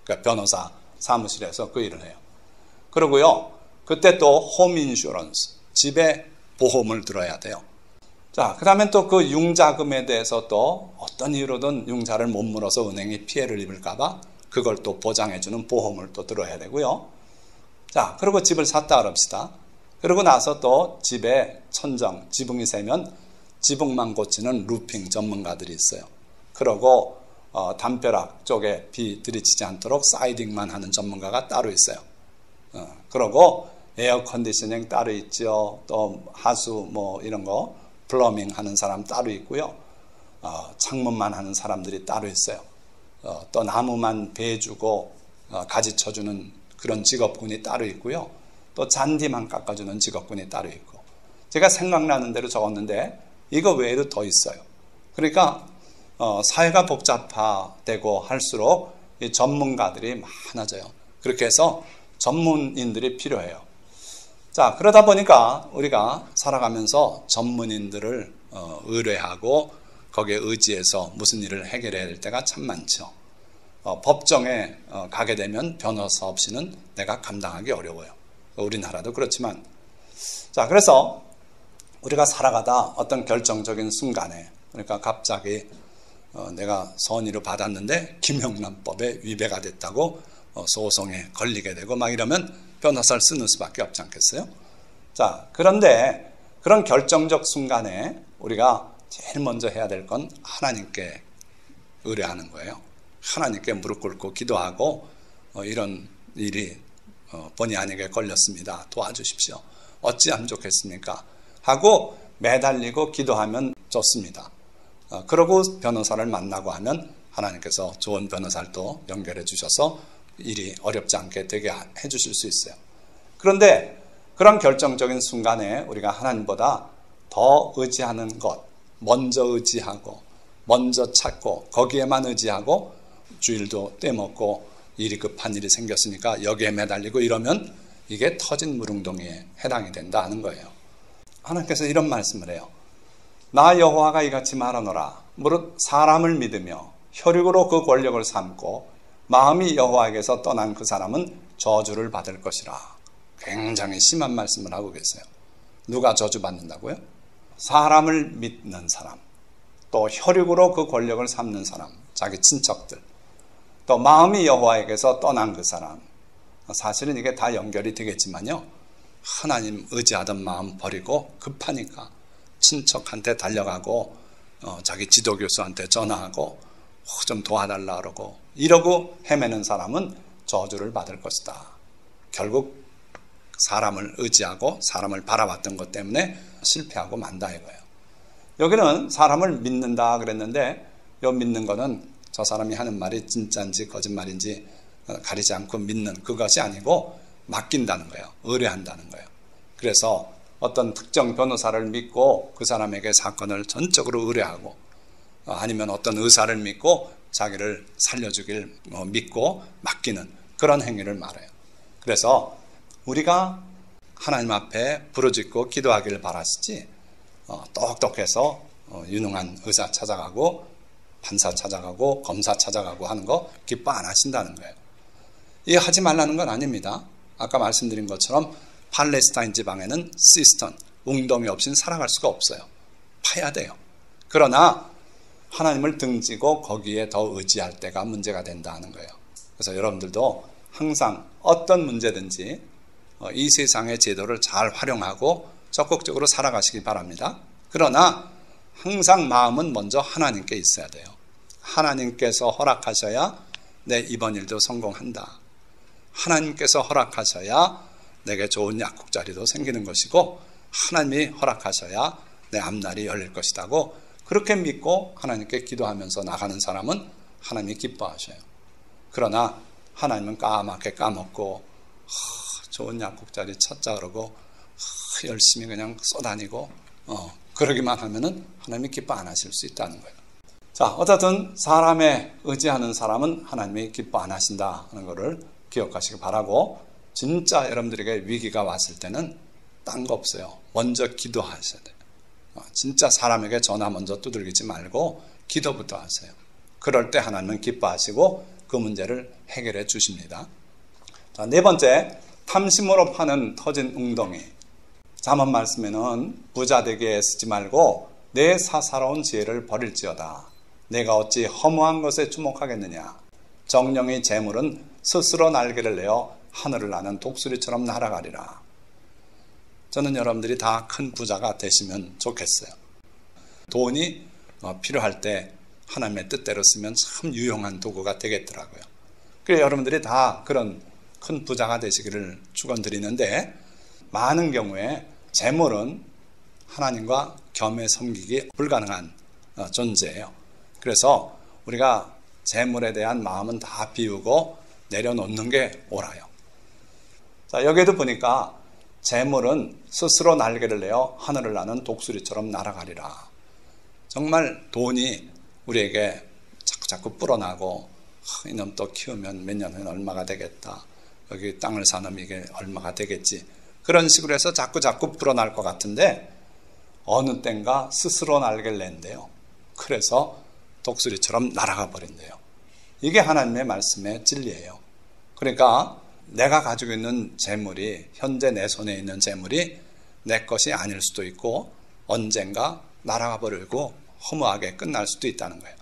그러니까 변호사 사무실에서 그 일을 해요. 그리고요, 그때 또 홈 인슈런스, 집에 보험을 들어야 돼요. 자, 그 다음에 또 그 융자금에 대해서 또 어떤 이유로든 융자를 못 물어서 은행이 피해를 입을까봐 그걸 또 보장해주는 보험을 또 들어야 되고요. 자, 그리고 집을 샀다 그럽시다. 그러고 나서 또 집에 천정, 지붕이 새면 지붕만 고치는 루핑 전문가들이 있어요. 그러고 담벼락 쪽에 비 들이치지 않도록 사이딩만 하는 전문가가 따로 있어요. 그러고 에어 컨디셔닝 따로 있죠. 또 하수 뭐 이런 거 플러밍 하는 사람 따로 있고요. 창문만 하는 사람들이 따로 있어요. 또 나무만 베주고 가지 쳐주는 그런 직업군이 따로 있고요. 또 잔디만 깎아주는 직업군이 따로 있고. 제가 생각나는 대로 적었는데 이거 외에도 더 있어요. 그러니까 사회가 복잡화되고 할수록 이 전문가들이 많아져요. 그렇게 해서 전문인들이 필요해요. 자, 그러다 보니까 우리가 살아가면서 전문인들을 의뢰하고 거기에 의지해서 무슨 일을 해결해야 될 때가 참 많죠. 법정에 가게 되면 변호사 없이는 내가 감당하기 어려워요. 우리나라도 그렇지만. 자, 그래서 우리가 살아가다 어떤 결정적인 순간에, 그러니까 갑자기 내가 선의를 받았는데 김영란법에 위배가 됐다고 소송에 걸리게 되고 막 이러면 변호사를 쓰는 수밖에 없지 않겠어요? 자, 그런데 그런 결정적 순간에 우리가 제일 먼저 해야 될 건 하나님께 의뢰하는 거예요. 하나님께 무릎 꿇고 기도하고 이런 일이 본의 아니게 걸렸습니다. 도와주십시오. 어찌하면 좋겠습니까? 하고 매달리고 기도하면 좋습니다. 그러고 변호사를 만나고 하면 하나님께서 좋은 변호사를 또 연결해 주셔서 일이 어렵지 않게 되게 해 주실 수 있어요. 그런데 그런 결정적인 순간에 우리가 하나님보다 더 의지하는 것, 먼저 의지하고 먼저 찾고 거기에만 의지하고 주일도 떼먹고 일이 급한 일이 생겼으니까 여기에 매달리고 이러면 이게 터진 물웅덩이에 해당이 된다 하는 거예요. 하나님께서 이런 말씀을 해요. 나 여호와가 이같이 말하노라. 무릇 사람을 믿으며 혈육으로 그 권력을 삼고 마음이 여호와에게서 떠난 그 사람은 저주를 받을 것이라. 굉장히 심한 말씀을 하고 계세요. 누가 저주받는다고요? 사람을 믿는 사람, 또 혈육으로 그 권력을 삼는 사람, 자기 친척들, 또 마음이 여호와에게서 떠난 그 사람. 사실은 이게 다 연결이 되겠지만요, 하나님 의지하던 마음 버리고 급하니까 친척한테 달려가고 자기 지도교수한테 전화하고 좀 도와달라 그러고 이러고 헤매는 사람은 저주를 받을 것이다. 결국 사람을 의지하고 사람을 바라봤던 것 때문에 실패하고 만다 이거예요. 여기는 사람을 믿는다 그랬는데 이 믿는 거는 저 사람이 하는 말이 진짜인지 거짓말인지 가리지 않고 믿는 그것이 아니고 맡긴다는 거예요. 의뢰한다는 거예요. 그래서 어떤 특정 변호사를 믿고 그 사람에게 사건을 전적으로 의뢰하고 아니면 어떤 의사를 믿고 자기를 살려주길 믿고 맡기는 그런 행위를 말해요. 그래서 우리가 하나님 앞에 부르짖고 기도하기를 바라시지 똑똑해서 유능한 의사 찾아가고 판사 찾아가고 검사 찾아가고 하는 거 기뻐 안 하신다는 거예요. 이게 하지 말라는 건 아닙니다. 아까 말씀드린 것처럼 팔레스타인 지방에는 시스턴, 웅덩이 없이는 살아갈 수가 없어요. 파야 돼요. 그러나 하나님을 등지고 거기에 더 의지할 때가 문제가 된다는 거예요. 그래서 여러분들도 항상 어떤 문제든지 이 세상의 제도를 잘 활용하고 적극적으로 살아가시기 바랍니다. 그러나 항상 마음은 먼저 하나님께 있어야 돼요. 하나님께서 허락하셔야 내 이번 일도 성공한다. 하나님께서 허락하셔야 내게 좋은 약국 자리도 생기는 것이고 하나님이 허락하셔야 내 앞날이 열릴 것이라고 그렇게 믿고 하나님께 기도하면서 나가는 사람은 하나님이 기뻐하셔요. 그러나 하나님은 까맣게 까먹고 좋은 약국 자리 찾자 그러고 열심히 그냥 쏘다니고 그러기만 하면은 하나님이 기뻐 안 하실 수 있다는 거예요. 자, 어쨌든 사람에 의지하는 사람은 하나님이 기뻐 안 하신다 하는 것을 기억하시기 바라고, 진짜 여러분들에게 위기가 왔을 때는 딴 거 없어요. 먼저 기도하셔야 돼요. 진짜 사람에게 전화 먼저 두들기지 말고 기도부터 하세요. 그럴 때 하나님은 기뻐하시고 그 문제를 해결해 주십니다. 자, 네 번째, 탐심으로 파는 터진 웅덩이. 잠언 말씀에는 부자 되게 애쓰지 말고 내 사사로운 지혜를 버릴지어다. 내가 어찌 허무한 것에 주목하겠느냐. 정령의 재물은 스스로 날개를 내어 하늘을 나는 독수리처럼 날아가리라. 저는 여러분들이 다 큰 부자가 되시면 좋겠어요. 돈이 필요할 때 하나님의 뜻대로 쓰면 참 유용한 도구가 되겠더라고요. 그래서 여러분들이 다 그런 큰 부자가 되시기를 축원드리는데, 많은 경우에 재물은 하나님과 겸해 섬기기 불가능한 존재예요. 그래서 우리가 재물에 대한 마음은 다 비우고 내려놓는 게 옳아요. 자, 여기에도 보니까 재물은 스스로 날개를 내어 하늘을 나는 독수리처럼 날아가리라. 정말 돈이 우리에게 자꾸 불어나고, 이놈 또 키우면 몇 년 후에 얼마가 되겠다, 여기 땅을 사놓으면 이게 얼마가 되겠지, 그런 식으로 해서 자꾸 불어날 것 같은데 어느 땐가 스스로 날개를 낸대요. 그래서 독수리처럼 날아가 버린대요. 이게 하나님의 말씀의 진리예요. 그러니까 내가 가지고 있는 재물이, 현재 내 손에 있는 재물이 내 것이 아닐 수도 있고 언젠가 날아가 버리고 허무하게 끝날 수도 있다는 거예요.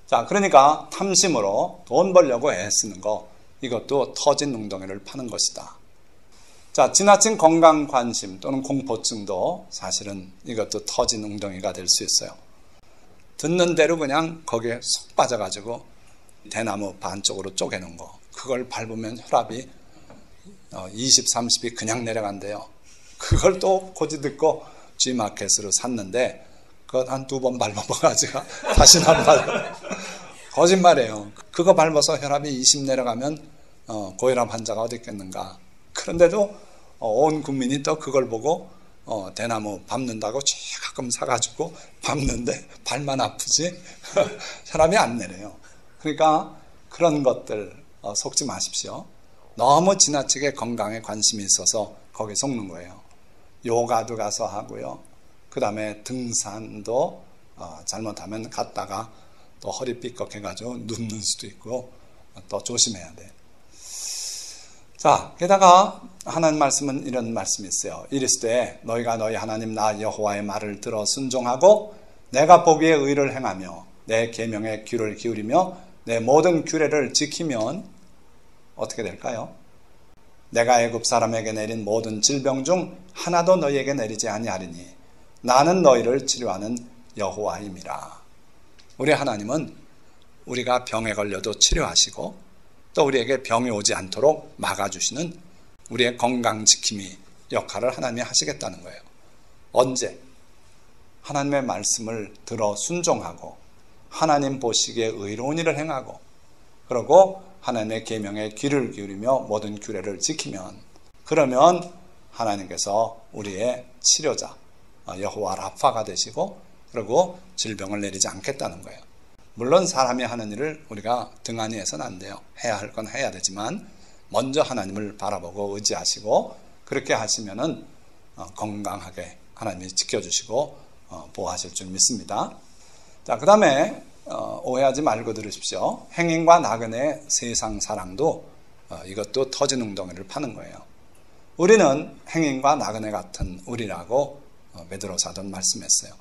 자, 그러니까 탐심으로 돈 벌려고 애쓰는 거, 이것도 터진 웅덩이를 파는 것이다. 자, 지나친 건강 관심 또는 공포증도 사실은 이것도 터진 웅덩이가 될 수 있어요. 듣는 대로 그냥 거기에 쏙 빠져가지고 대나무 반쪽으로 쪼개는 거, 그걸 밟으면 혈압이 20, 30이 그냥 내려간대요. 그걸 또 고지 듣고 G마켓으로 샀는데 그거 한 2번 밟아봐가지고 다시는 안 밟아요. 거짓말이에요. 그거 밟아서 혈압이 20 내려가면 고혈압 환자가 어디 있겠는가. 그런데도 온 국민이 또 그걸 보고 대나무 밟는다고 가끔 사가지고 밟는데 발만 아프지 혈압이 안 내려요. 그러니까 그런 것들 속지 마십시오. 너무 지나치게 건강에 관심이 있어서 거기에 속는 거예요. 요가도 가서 하고요. 그 다음에 등산도 잘못하면 갔다가 또 허리 삐걱해가지고 눕는 수도 있고 또 조심해야 돼. 자, 게다가 하나님 말씀은 이런 말씀이 있어요. 이르시되 너희가 너희 하나님 나 여호와의 말을 들어 순종하고 내가 보기에 의를 행하며 내 계명에 귀를 기울이며 내 모든 규례를 지키면 어떻게 될까요? 내가 애굽 사람에게 내린 모든 질병 중 하나도 너희에게 내리지 아니하리니 나는 너희를 치료하는 여호와임이라. 우리 하나님은 우리가 병에 걸려도 치료하시고 또 우리에게 병이 오지 않도록 막아주시는 우리의 건강지킴이 역할을 하나님이 하시겠다는 거예요. 언제? 하나님의 말씀을 들어 순종하고 하나님 보시기에 의로운 일을 행하고, 그리고 하나님의 계명에 귀를 기울이며 모든 규례를 지키면, 그러면 하나님께서 우리의 치료자 여호와 라파가 되시고, 그리고 질병을 내리지 않겠다는 거예요. 물론 사람이 하는 일을 우리가 등한히 해서는 안 돼요. 해야 할 건 해야 되지만 먼저 하나님을 바라보고 의지하시고, 그렇게 하시면은 건강하게 하나님이 지켜주시고 보호하실 줄 믿습니다. 자, 그 다음에 오해하지 말고 들으십시오. 행인과 나그네의 세상 사랑도 이것도 터진 웅덩이를 파는 거예요. 우리는 행인과 나그네 같은 우리라고 베드로 사도는 말씀했어요.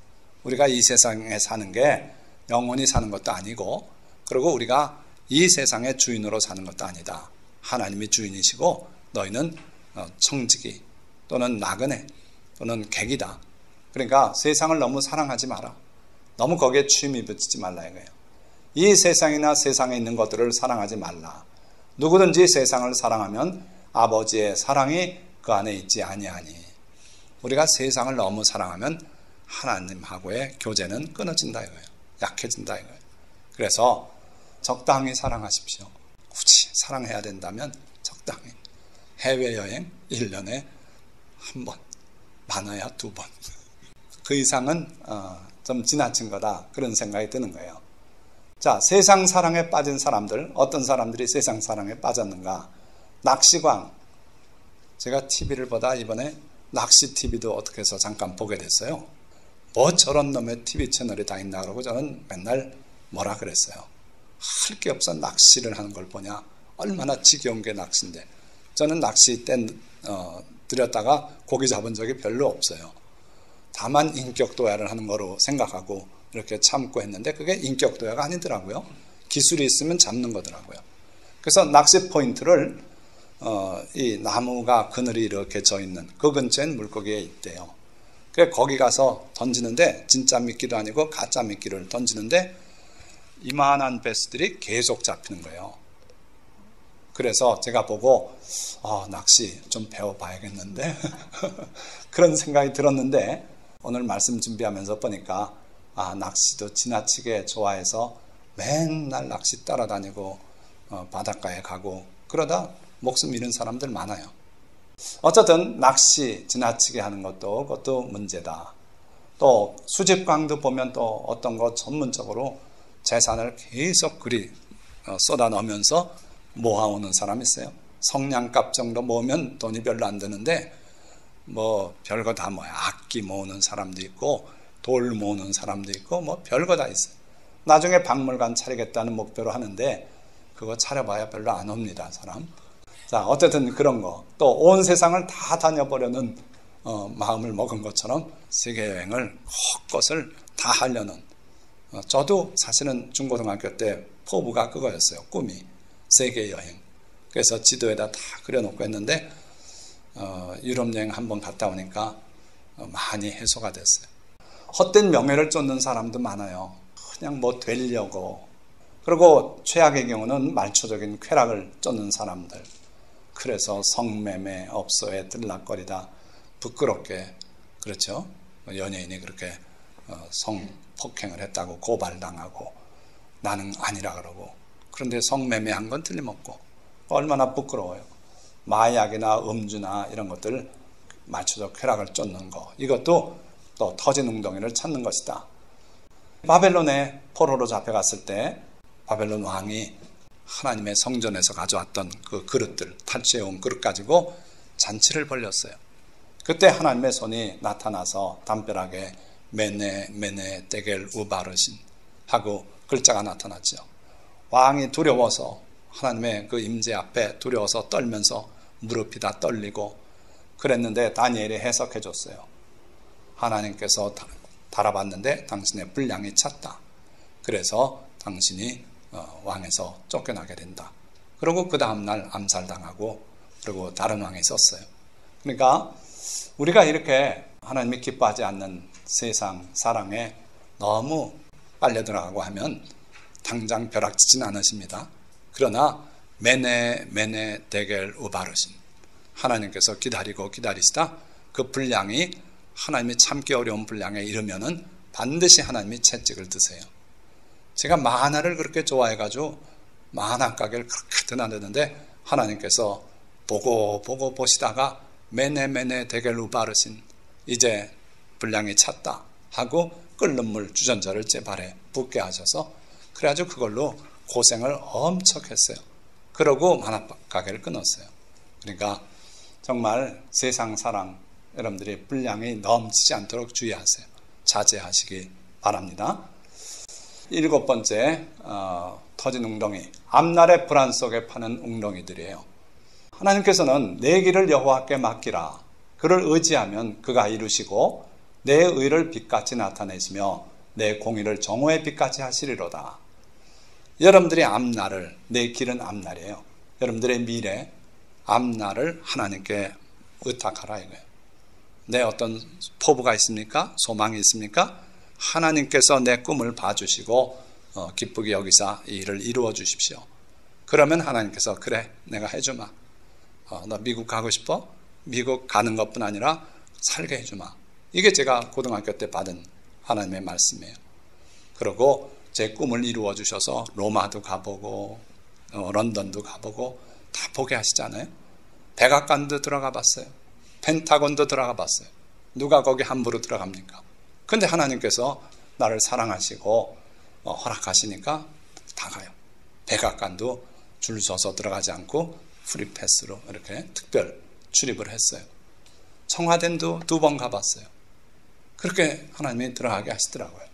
우리가 이 세상에 사는 게 영원히 사는 것도 아니고, 그리고 우리가 이 세상의 주인으로 사는 것도 아니다. 하나님이 주인이시고 너희는 청지기 또는 나그네 또는 객이다. 그러니까 세상을 너무 사랑하지 마라. 너무 거기에 취미 붙이지 말라 이거예요. 이 세상이나 세상에 있는 것들을 사랑하지 말라. 누구든지 세상을 사랑하면 아버지의 사랑이 그 안에 있지 아니하니. 우리가 세상을 너무 사랑하면 하나님하고의 교제는 끊어진다 이거예요. 약해진다 이거예요. 그래서 적당히 사랑하십시오. 굳이 사랑해야 된다면 적당히. 해외여행 1년에 한 번, 많아야 2번. 그 이상은 좀 지나친 거다 그런 생각이 드는 거예요. 자, 세상 사랑에 빠진 사람들, 어떤 사람들이 세상 사랑에 빠졌는가? 낚시광. 제가 TV를 보다 이번에 낚시 TV도 어떻게 해서 잠깐 보게 됐어요. 뭐 저런 놈의 TV 채널이 다 있나 그러고 저는 맨날 뭐라 그랬어요. 할 게 없어 낚시를 하는 걸 보냐. 얼마나 지겨운 게 낚시인데. 저는 낚시 때 들였다가 고기 잡은 적이 별로 없어요. 다만 인격 도야를 하는 거로 생각하고 이렇게 참고 했는데 그게 인격 도야가 아니더라고요. 기술이 있으면 잡는 거더라고요. 그래서 낚시 포인트를 이 나무가 그늘이 이렇게 져 있는 그 근처엔 물고기에 있대요. 그래서 거기 가서 던지는데 진짜 미끼도 아니고 가짜 미끼를 던지는데 이만한 베스들이 계속 잡히는 거예요. 그래서 제가 보고 낚시 좀 배워봐야겠는데 그런 생각이 들었는데 오늘 말씀 준비하면서 보니까 낚시도 지나치게 좋아해서 맨날 낚시 따라다니고 바닷가에 가고 그러다 목숨 잃은 사람들 많아요. 어쨌든 낚시 지나치게 하는 그것도 문제다. 또 수집광도 보면 또 어떤 거 전문적으로 재산을 계속 그리 쏟아 넣으면서 모아오는 사람이 있어요. 성냥값 정도 모으면 돈이 별로 안 드는데 뭐 별거 다 모아요. 악기 모으는 사람도 있고 돌 모으는 사람도 있고 뭐 별거 다 있어요. 나중에 박물관 차리겠다는 목표로 하는데 그거 차려봐야 별로 안 옵니다, 사람. 자, 어쨌든 그런 거. 또 온 세상을 다 다녀보려는 마음을 먹은 것처럼 세계여행을 곳곳을 다 하려는 저도 사실은 중고등학교 때 포부가 그거였어요. 꿈이 세계여행. 그래서 지도에다 다 그려놓고 했는데 유럽 여행 한번 갔다 오니까 많이 해소가 됐어요. 헛된 명예를 쫓는 사람도 많아요. 그냥 뭐 되려고. 그리고 최악의 경우는 말초적인 쾌락을 쫓는 사람들. 그래서 성매매, 업소에 들락거리다 부끄럽게, 그렇죠? 연예인이 그렇게 성폭행을 했다고 고발당하고 나는 아니라 그러고, 그런데 성매매한 건 틀림없고 얼마나 부끄러워요. 마약이나 음주나 이런 것들 말초적 쾌락을 쫓는 거, 이것도 또 터진 웅덩이를 찾는 것이다. 바벨론에 포로로 잡혀갔을 때 바벨론 왕이 하나님의 성전에서 가져왔던 그 그릇들, 탈취해온 그릇 가지고 잔치를 벌렸어요. 그때 하나님의 손이 나타나서 담벼락에 메네 데겔 우바르신 하고 글자가 나타났죠. 왕이 두려워서 하나님의 그 임재 앞에 두려워서 떨면서 무릎이 다 떨리고 그랬는데 다니엘이 해석해 줬어요. 하나님께서 달아봤는데 당신의 분량이 찼다. 그래서 당신이 왕에서 쫓겨나게 된다. 그리고 그 다음날 암살당하고 그리고 다른 왕이 있었어요. 그러니까 우리가 이렇게 하나님이 기뻐하지 않는 세상 사랑에 너무 빨려 들어가고 하면 당장 벼락치진 않으십니다. 그러나 메네 데겔 우바르신 하나님께서 기다리고 기다리시다 그 분량이 하나님이 참기 어려운 분량에 이르면은 반드시 하나님이 채찍을 드세요. 제가 만화를 그렇게 좋아해가지고 만화 가게를 그렇게 드나드는데 하나님께서 보고 보시다가 메네 데겔 우바르신 이제 분량이 찼다 하고 끓는 물 주전자를 제 발에 붓게 하셔서 그래가지고 그걸로 고생을 엄청 했어요. 그러고 만화 가게를 끊었어요. 그러니까 정말 세상 사랑 여러분들이 분량이 넘치지 않도록 주의하세요. 자제하시기 바랍니다. 7번째 터진 웅덩이, 앞날의 불안 속에 파는 웅덩이들이에요. 하나님께서는 내 길을 여호와께 맡기라. 그를 의지하면 그가 이루시고 내 의를 빛같이 나타내시며 내 공의를 정오의 빛같이 하시리로다. 여러분들의 앞날을, 내 길은 앞날이에요. 여러분들의 미래, 앞날을 하나님께 의탁하라 이거예요. 내 어떤 포부가 있습니까? 소망이 있습니까? 하나님께서 내 꿈을 봐주시고 기쁘게 여기사 이 일을 이루어 주십시오. 그러면 하나님께서 그래 내가 해주마. 너 미국 가고 싶어? 미국 가는 것뿐 아니라 살게 해주마. 이게 제가 고등학교 때 받은 하나님의 말씀이에요. 그리고 제 꿈을 이루어 주셔서 로마도 가보고 런던도 가보고 다 보게 하시잖아요. 백악관도 들어가 봤어요. 펜타곤도 들어가 봤어요. 누가 거기 함부로 들어갑니까? 근데 하나님께서 나를 사랑하시고 허락하시니까 다 가요. 백악관도 줄 서서 들어가지 않고 프리패스로 이렇게 특별 출입을 했어요. 청와대도 2번 가봤어요. 그렇게 하나님이 들어가게 하시더라고요.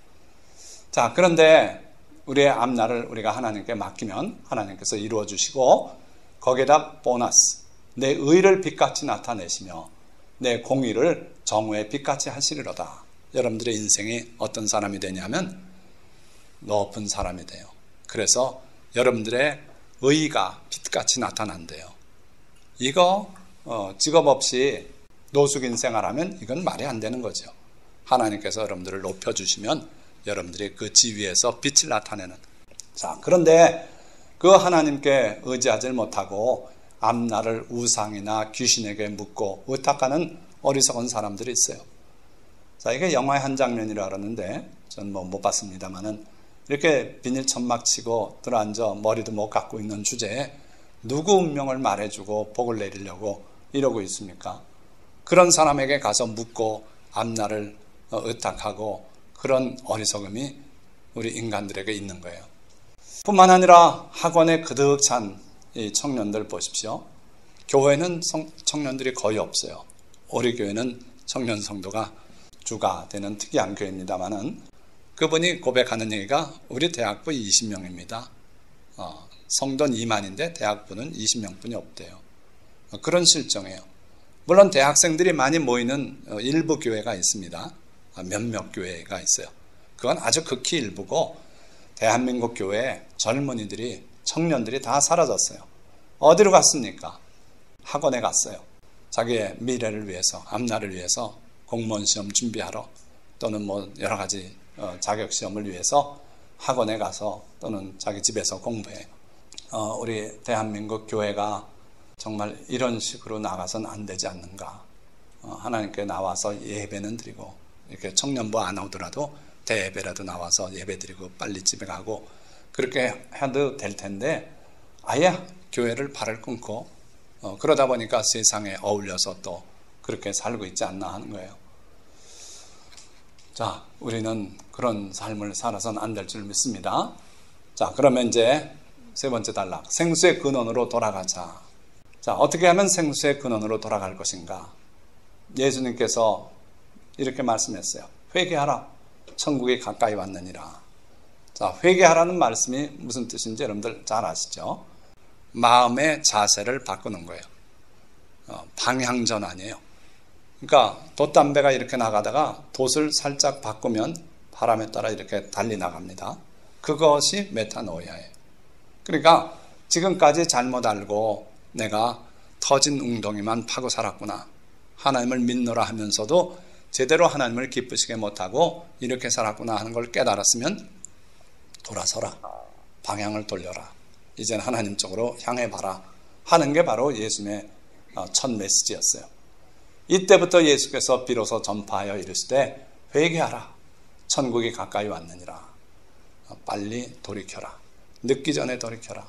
자, 그런데 우리의 앞날을 우리가 하나님께 맡기면 하나님께서 이루어 주시고 거기에다 보너스, 내 의를 빛같이 나타내시며 내 공의를 정오의 빛같이 하시리로다. 여러분들의 인생이 어떤 사람이 되냐면 높은 사람이 돼요. 그래서 여러분들의 의의가 빛같이 나타난대요. 이거 직업 없이 노숙인 생활하면 이건 말이 안 되는 거죠. 하나님께서 여러분들을 높여주시면 여러분들이 그 지위에서 빛을 나타내는. 자, 그런데 그 하나님께 의지하지 못하고 앞날을 우상이나 귀신에게 묻고 의탁하는 어리석은 사람들이 있어요. 자, 이게 영화의 한 장면이라 그러는데 전 못 봤습니다만은 이렇게 비닐 천막 치고 들어앉아 머리도 못 깎고 있는 주제에 누구 운명을 말해주고 복을 내리려고 이러고 있습니까? 그런 사람에게 가서 묻고 앞날을 의탁하고 그런 어리석음이 우리 인간들에게 있는 거예요. 뿐만 아니라 학원에 그득 찬 이 청년들 보십시오. 교회는 청년들이 거의 없어요. 우리 교회는 청년 성도가 주가 되는 특이한 교회입니다만은 그분이 고백하는 얘기가 우리 대학부 20명입니다. 성도는 2만인데 대학부는 20명뿐이 없대요. 그런 실정이에요. 물론 대학생들이 많이 모이는 일부 교회가 있습니다. 몇몇 교회가 있어요. 그건 아주 극히 일부고 대한민국 교회에 젊은이들이 청년들이 다 사라졌어요. 어디로 갔습니까? 학원에 갔어요. 자기의 미래를 위해서, 앞날을 위해서 공무원 시험 준비하러 또는 뭐 여러 가지 자격 시험을 위해서 학원에 가서 또는 자기 집에서 공부해요. 우리 대한민국 교회가 정말 이런 식으로 나가서는 안 되지 않는가. 하나님께 나와서 예배는 드리고 이렇게 청년부 안 오더라도 대예배라도 나와서 예배 드리고 빨리 집에 가고 그렇게 해도 될 텐데 아예 교회를 발을 끊고 그러다 보니까 세상에 어울려서 또 그렇게 살고 있지 않나 하는 거예요. 자, 우리는 그런 삶을 살아서는 안 될 줄 믿습니다. 자, 그러면 이제 세 번째 단락, 생수의 근원으로 돌아가자. 자, 어떻게 하면 생수의 근원으로 돌아갈 것인가? 예수님께서 이렇게 말씀했어요. 회개하라. 천국이 가까이 왔느니라. 자, 회개하라는 말씀이 무슨 뜻인지 여러분들 잘 아시죠? 마음의 자세를 바꾸는 거예요. 방향전 아니에요. 그러니까 돛담배가 이렇게 나가다가 돛을 살짝 바꾸면 바람에 따라 이렇게 달리 나갑니다. 그것이 메타노이아예요. 그러니까 지금까지 잘못 알고 내가 터진 웅덩이만 파고 살았구나. 하나님을 믿노라 하면서도 제대로 하나님을 기쁘시게 못하고 이렇게 살았구나 하는 걸 깨달았으면 돌아서라. 방향을 돌려라. 이제는 하나님 쪽으로 향해봐라 하는 게 바로 예수님의 첫 메시지였어요. 이때부터 예수께서 비로소 전파하여 이르시되 회개하라. 천국이 가까이 왔느니라. 빨리 돌이켜라. 늦기 전에 돌이켜라.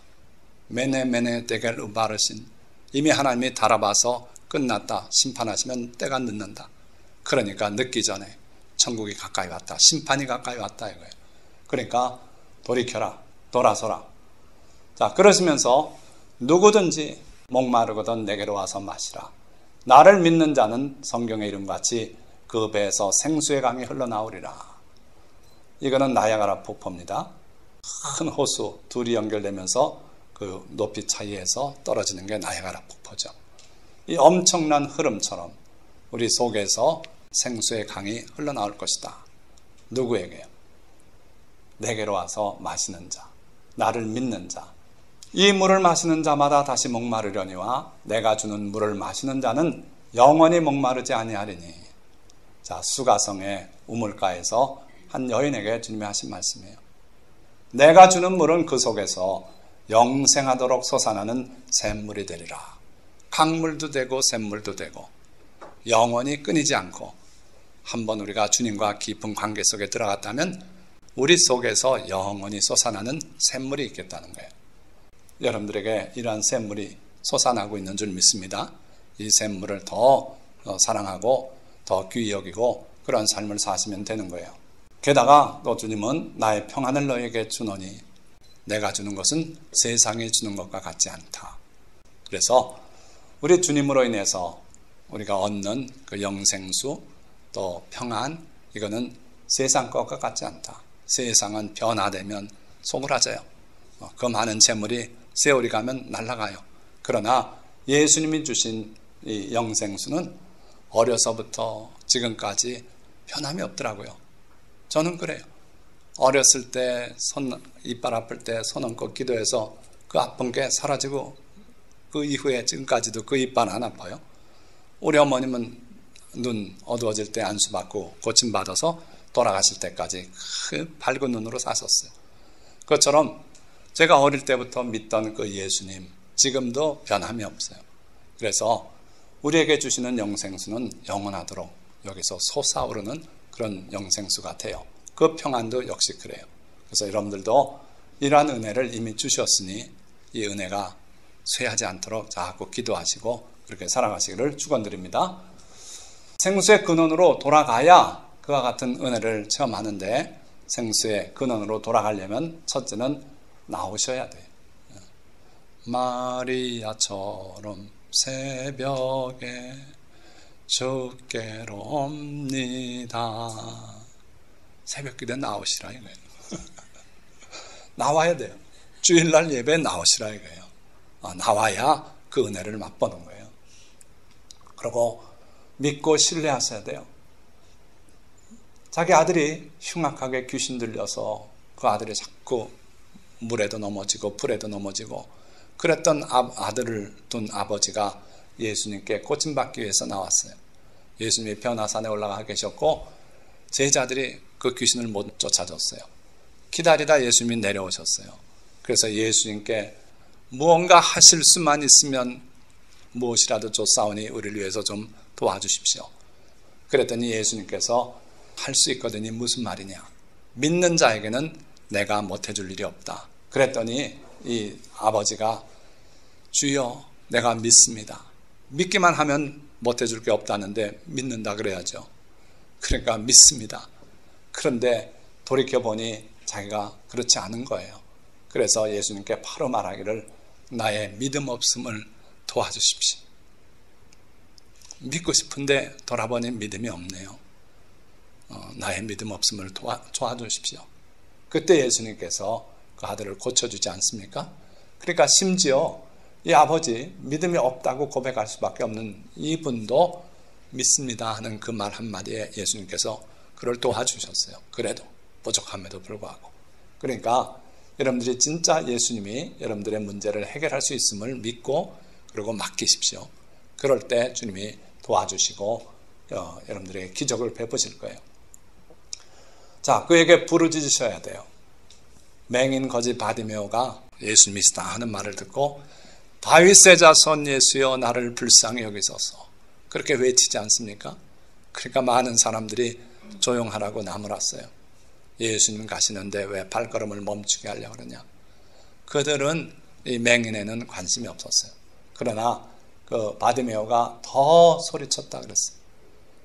메네 데겔 우바르신. 이미 하나님이 달아봐서 끝났다. 심판하시면 때가 늦는다. 그러니까 늦기 전에 천국이 가까이 왔다. 심판이 가까이 왔다 이거예요. 그러니까 돌이켜라. 돌아서라. 자, 그러시면서 누구든지 목마르거든 내게로 와서 마시라. 나를 믿는 자는 성경의 이름같이 그 배에서 생수의 강이 흘러나오리라. 이거는 나야가라 폭포입니다. 큰 호수 둘이 연결되면서 그 높이 차이에서 떨어지는 게 나야가라 폭포죠. 이 엄청난 흐름처럼 우리 속에서 생수의 강이 흘러나올 것이다. 누구에게요? 내게로 와서 마시는 자, 나를 믿는 자. 이 물을 마시는 자마다 다시 목마르려니와 내가 주는 물을 마시는 자는 영원히 목마르지 아니하리니. 자, 수가성의 우물가에서 한 여인에게 주님이 하신 말씀이에요. 내가 주는 물은 그 속에서 영생하도록 솟아나는 샘물이 되리라. 강물도 되고 샘물도 되고 영원히 끊이지 않고 한번 우리가 주님과 깊은 관계 속에 들어갔다면 우리 속에서 영원히 솟아나는 샘물이 있겠다는 거예요. 여러분들에게 이러한 샘물이 솟아나고 있는 줄 믿습니다. 이 샘물을 더 사랑하고 더 귀히 여기고 그러한 삶을 사시면 되는 거예요. 게다가 또 주님은 나의 평안을 너에게 주노니 내가 주는 것은 세상이 주는 것과 같지 않다. 그래서 우리 주님으로 인해서 우리가 얻는 그 영생수 또 평안, 이거는 세상 것과 같지 않다. 세상은 변화되면 소홀해져요. 그 많은 재물이 세월이 가면 날아가요. 그러나 예수님이 주신 이 영생수는 어려서부터 지금까지 변함이 없더라고요. 저는 그래요. 어렸을 때 이빨 아플 때 손 얹고 기도해서 그 아픈 게 사라지고 그 이후에 지금까지도 그 이빨 안 아파요. 우리 어머님은 눈 어두워질 때 안수받고 고침받아서 돌아가실 때까지 그 밝은 눈으로 사셨어요. 그것처럼 제가 어릴 때부터 믿던 그 예수님 지금도 변함이 없어요. 그래서 우리에게 주시는 영생수는 영원하도록 여기서 솟아오르는 그런 영생수 같아요. 그 평안도 역시 그래요. 그래서 여러분들도 이러한 은혜를 이미 주셨으니 이 은혜가 쇠하지 않도록 자꾸 기도하시고 그렇게 살아가시기를 축원드립니다. 생수의 근원으로 돌아가야 그와 같은 은혜를 체험하는데, 생수의 근원으로 돌아가려면 첫째는 나오셔야 돼요. 마리아처럼 새벽에 주께로 옵니다. 새벽기도에 나오시라 이거예요. 나와야 돼요. 주일날 예배에 나오시라 이거예요. 나와야 그 은혜를 맛보는 거예요. 그리고 믿고 신뢰하셔야 돼요. 자기 아들이 흉악하게 귀신 들려서 그 아들이 자꾸 물에도 넘어지고 불에도 넘어지고 그랬던 아들을 둔 아버지가 예수님께 고침받기 위해서 나왔어요. 예수님이 변화산에 올라가 계셨고 제자들이 그 귀신을 못 쫓아줬어요. 기다리다 예수님이 내려오셨어요. 그래서 예수님께 무언가 하실 수만 있으면 무엇이라도 쫓사오니 우리를 위해서 좀 도와주십시오. 그랬더니 예수님께서 할 수 있거든요. 무슨 말이냐? 믿는 자에게는 내가 못해줄 일이 없다. 그랬더니 이 아버지가 주여 내가 믿습니다. 믿기만 하면 못해줄 게 없다는데 믿는다 그래야죠. 그러니까 믿습니다. 그런데 돌이켜보니 자기가 그렇지 않은 거예요. 그래서 예수님께 바로 말하기를 나의 믿음 없음을 도와주십시오. 믿고 싶은데 돌아보니 믿음이 없네요. 나의 믿음 없음을 도와주십시오. 그때 예수님께서 그 아들을 고쳐주지 않습니까? 그러니까 심지어 이 아버지 믿음이 없다고 고백할 수밖에 없는 이분도 믿습니다 하는 그 말 한마디에 예수님께서 그를 도와주셨어요. 그래도 부족함에도 불구하고. 그러니까 여러분들이 진짜 예수님이 여러분들의 문제를 해결할 수 있음을 믿고 그리고 맡기십시오. 그럴 때 주님이 도와주시고 여러분들에게 기적을 베푸실 거예요. 자, 그에게 부르짖으셔야 돼요. 맹인 거지 바디메오가 예수님이시다 하는 말을 듣고 다윗의 자손 예수여 나를 불쌍히 여기소서 그렇게 외치지 않습니까? 그러니까 많은 사람들이 조용하라고 나무랐어요. 예수님 가시는데 왜 발걸음을 멈추게 하려고 그러냐? 그들은 이 맹인에는 관심이 없었어요. 그러나 그 바디메오가 더 소리쳤다 그랬어요.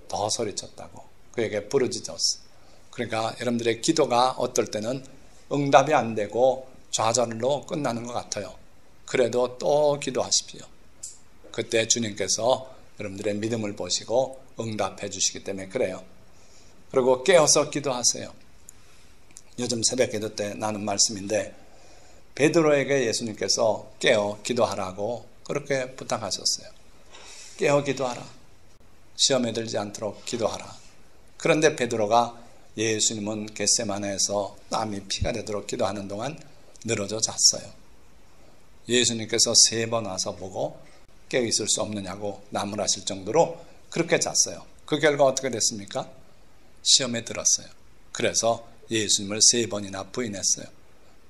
더 소리쳤다고 그에게 부르짖었어요. 그러니까 여러분들의 기도가 어떨 때는 응답이 안 되고 좌절로 끝나는 것 같아요. 그래도 또 기도하십시오. 그때 주님께서 여러분들의 믿음을 보시고 응답해 주시기 때문에 그래요. 그리고 깨어서 기도하세요. 요즘 새벽 기도 때 나눈 말씀인데 베드로에게 예수님께서 깨어 기도하라고 그렇게 부탁하셨어요. 깨어 기도하라. 시험에 들지 않도록 기도하라. 그런데 베드로가 예수님은 겟세마네에서 땀이 피가 되도록 기도하는 동안 늘어져 잤어요. 예수님께서 3번 와서 보고 깨어 있을 수 없느냐고 나무라실 정도로 그렇게 잤어요. 그 결과 어떻게 됐습니까? 시험에 들었어요. 그래서 예수님을 3번이나 부인했어요.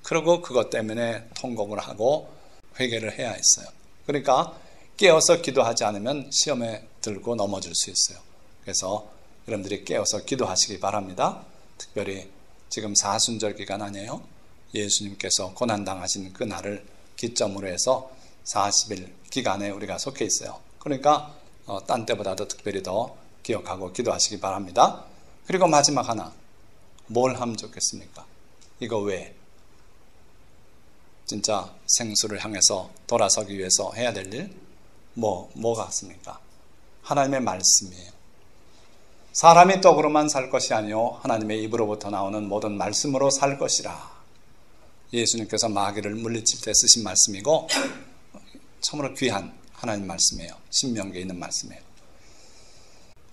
그리고 그것 때문에 통곡을 하고 회개를 해야 했어요. 그러니까 깨어서 기도하지 않으면 시험에 들고 넘어질 수 있어요. 그래서 여러분들이 깨어서 기도하시기 바랍니다. 특별히 지금 사순절 기간 아니에요? 예수님께서 고난당하신 그 날을 기점으로 해서 40일 기간에 우리가 속해 있어요. 그러니까 딴 때보다도 특별히 더 기억하고 기도하시기 바랍니다. 그리고 마지막 하나, 뭘 하면 좋겠습니까? 이거 왜? 진짜 생수를 향해서 돌아서기 위해서 해야 될 일? 뭐가 있습니까? 하나님의 말씀이에요. 사람이 떡으로만 살 것이 아니요 하나님의 입으로부터 나오는 모든 말씀으로 살 것이라. 예수님께서 마귀를 물리칠 때 쓰신 말씀이고 참으로 귀한 하나님 말씀이에요. 신명기에 있는 말씀이에요.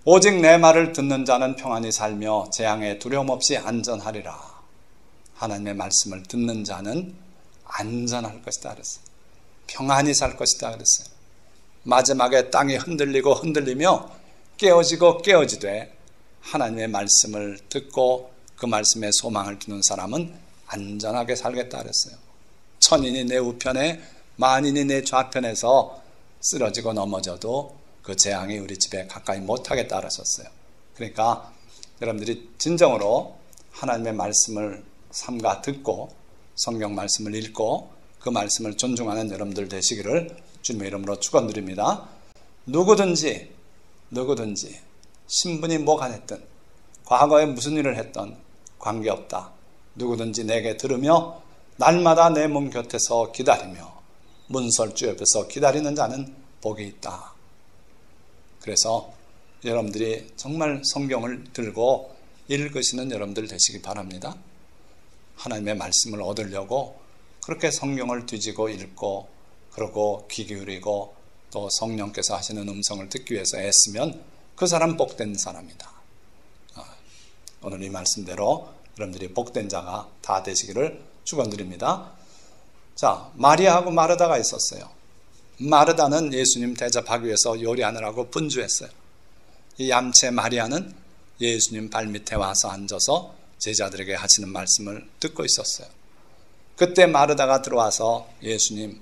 오직 내 말을 듣는 자는 평안히 살며 재앙에 두려움 없이 안전하리라. 하나님의 말씀을 듣는 자는 안전할 것이다 그랬어요. 평안히 살 것이다 그랬어요. 마지막에 땅이 흔들리고 흔들리며 깨어지고 깨어지되 하나님의 말씀을 듣고 그 말씀에 소망을 두는 사람은 안전하게 살겠다 그랬어요. 천인이 내 우편에 만인이 내 좌편에서 쓰러지고 넘어져도 그 재앙이 우리 집에 가까이 못하겠다 그러셨어요. 그러니까 여러분들이 진정으로 하나님의 말씀을 삼가 듣고 성경 말씀을 읽고 그 말씀을 존중하는 여러분들 되시기를 주님의 이름으로 축원드립니다. 누구든지 신분이 뭐가 됐든 과거에 무슨 일을 했든 관계없다. 누구든지 내게 들으며 날마다 내 문 곁에서 기다리며 문설주 옆에서 기다리는 자는 복이 있다. 그래서 여러분들이 정말 성경을 들고 읽으시는 여러분들 되시기 바랍니다. 하나님의 말씀을 얻으려고 그렇게 성경을 뒤지고 읽고 그러고 귀 기울이고 또 성령께서 하시는 음성을 듣기 위해서 애쓰면 그 사람 복된 사람이다. 오늘 이 말씀대로 여러분들이 복된 자가 다 되시기를 축원드립니다. 자, 마리아하고 마르다가 있었어요. 마르다는 예수님 대접하기 위해서 요리하느라고 분주했어요. 이 얌체 마리아는 예수님 발밑에 와서 앉아서 제자들에게 하시는 말씀을 듣고 있었어요. 그때 마르다가 들어와서 예수님,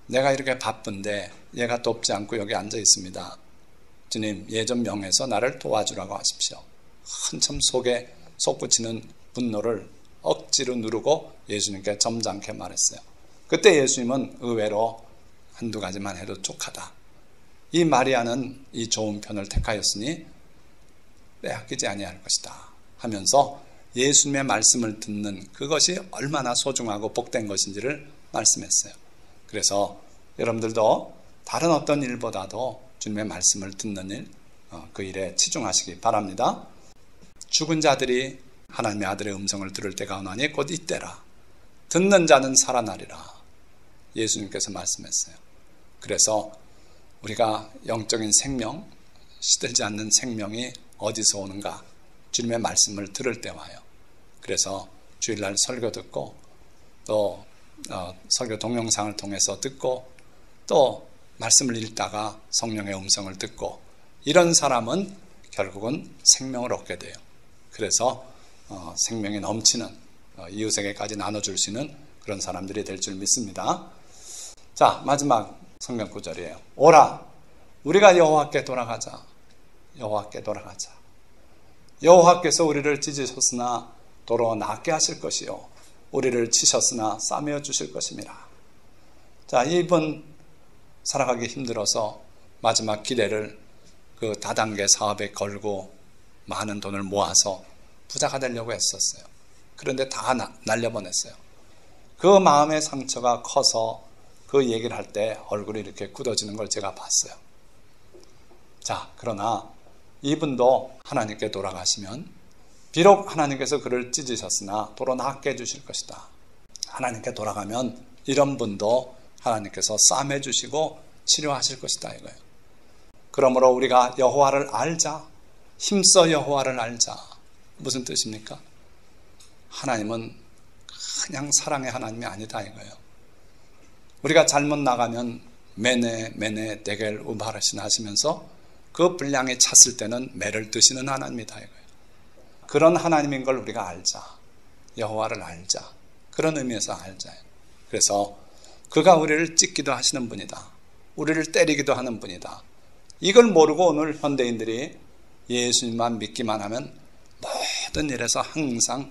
내가 이렇게 바쁜데 얘가 돕지 않고 여기 앉아 있습니다. 주님, 얘 좀 명해서 나를 도와주라고 하십시오. 한참 속에 솟구치는 분노를 억지로 누르고 예수님께 점잖게 말했어요. 그때 예수님은 의외로 한두 가지만 해도 족하다. 이 마리아는 이 좋은 편을 택하였으니 빼앗기지 아니할 것이다 하면서 예수님의 말씀을 듣는 그것이 얼마나 소중하고 복된 것인지를 말씀했어요. 그래서 여러분들도 다른 어떤 일보다도 주님의 말씀을 듣는 일, 그 일에 치중하시기 바랍니다. 죽은 자들이 하나님의 아들의 음성을 들을 때가 오나니 곧 이때라. 듣는 자는 살아나리라. 예수님께서 말씀했어요. 그래서 우리가 영적인 생명, 시들지 않는 생명이 어디서 오는가? 주님의 말씀을 들을 때 와요. 그래서 주일날 설교 듣고 또 설교 동영상을 통해서 듣고 또 말씀을 읽다가 성령의 음성을 듣고 이런 사람은 결국은 생명을 얻게 돼요. 그래서 생명이 넘치는 이웃에게까지 나눠줄 수 있는 그런 사람들이 될 줄 믿습니다. 자, 마지막 성경 구절이에요. 오라, 우리가 여호와께 돌아가자. 여호와께 돌아가자. 여호와께서 우리를 찢으셨으나 도로 낫게 하실 것이요 우리를 치셨으나 싸매어 주실 것입니다. 자, 이분 살아가기 힘들어서 마지막 기대를 그 다단계 사업에 걸고 많은 돈을 모아서 부자가 되려고 했었어요. 그런데 다 날려보냈어요. 그 마음의 상처가 커서 그 얘기를 할 때 얼굴이 이렇게 굳어지는 걸 제가 봤어요. 자, 그러나 이분도 하나님께 돌아가시면 비록 하나님께서 그를 찢으셨으나 도로 낫게 해주실 것이다. 하나님께 돌아가면 이런 분도 하나님께서 싸매주시고 치료하실 것이다 이거예요. 그러므로 우리가 여호와를 알자. 힘써 여호와를 알자. 무슨 뜻입니까? 하나님은 그냥 사랑의 하나님이 아니다 이거예요. 우리가 잘못 나가면 매네 데겔 우바르신 하시면서 그 분량이 찼을 때는 매를 드시는 하나님이다 이거예요. 그런 하나님인 걸 우리가 알자. 여호와를 알자. 그런 의미에서 알자. 그래서 그가 우리를 찢기도 하시는 분이다. 우리를 때리기도 하는 분이다. 이걸 모르고 오늘 현대인들이 예수님만 믿기만 하면 모든 일에서 항상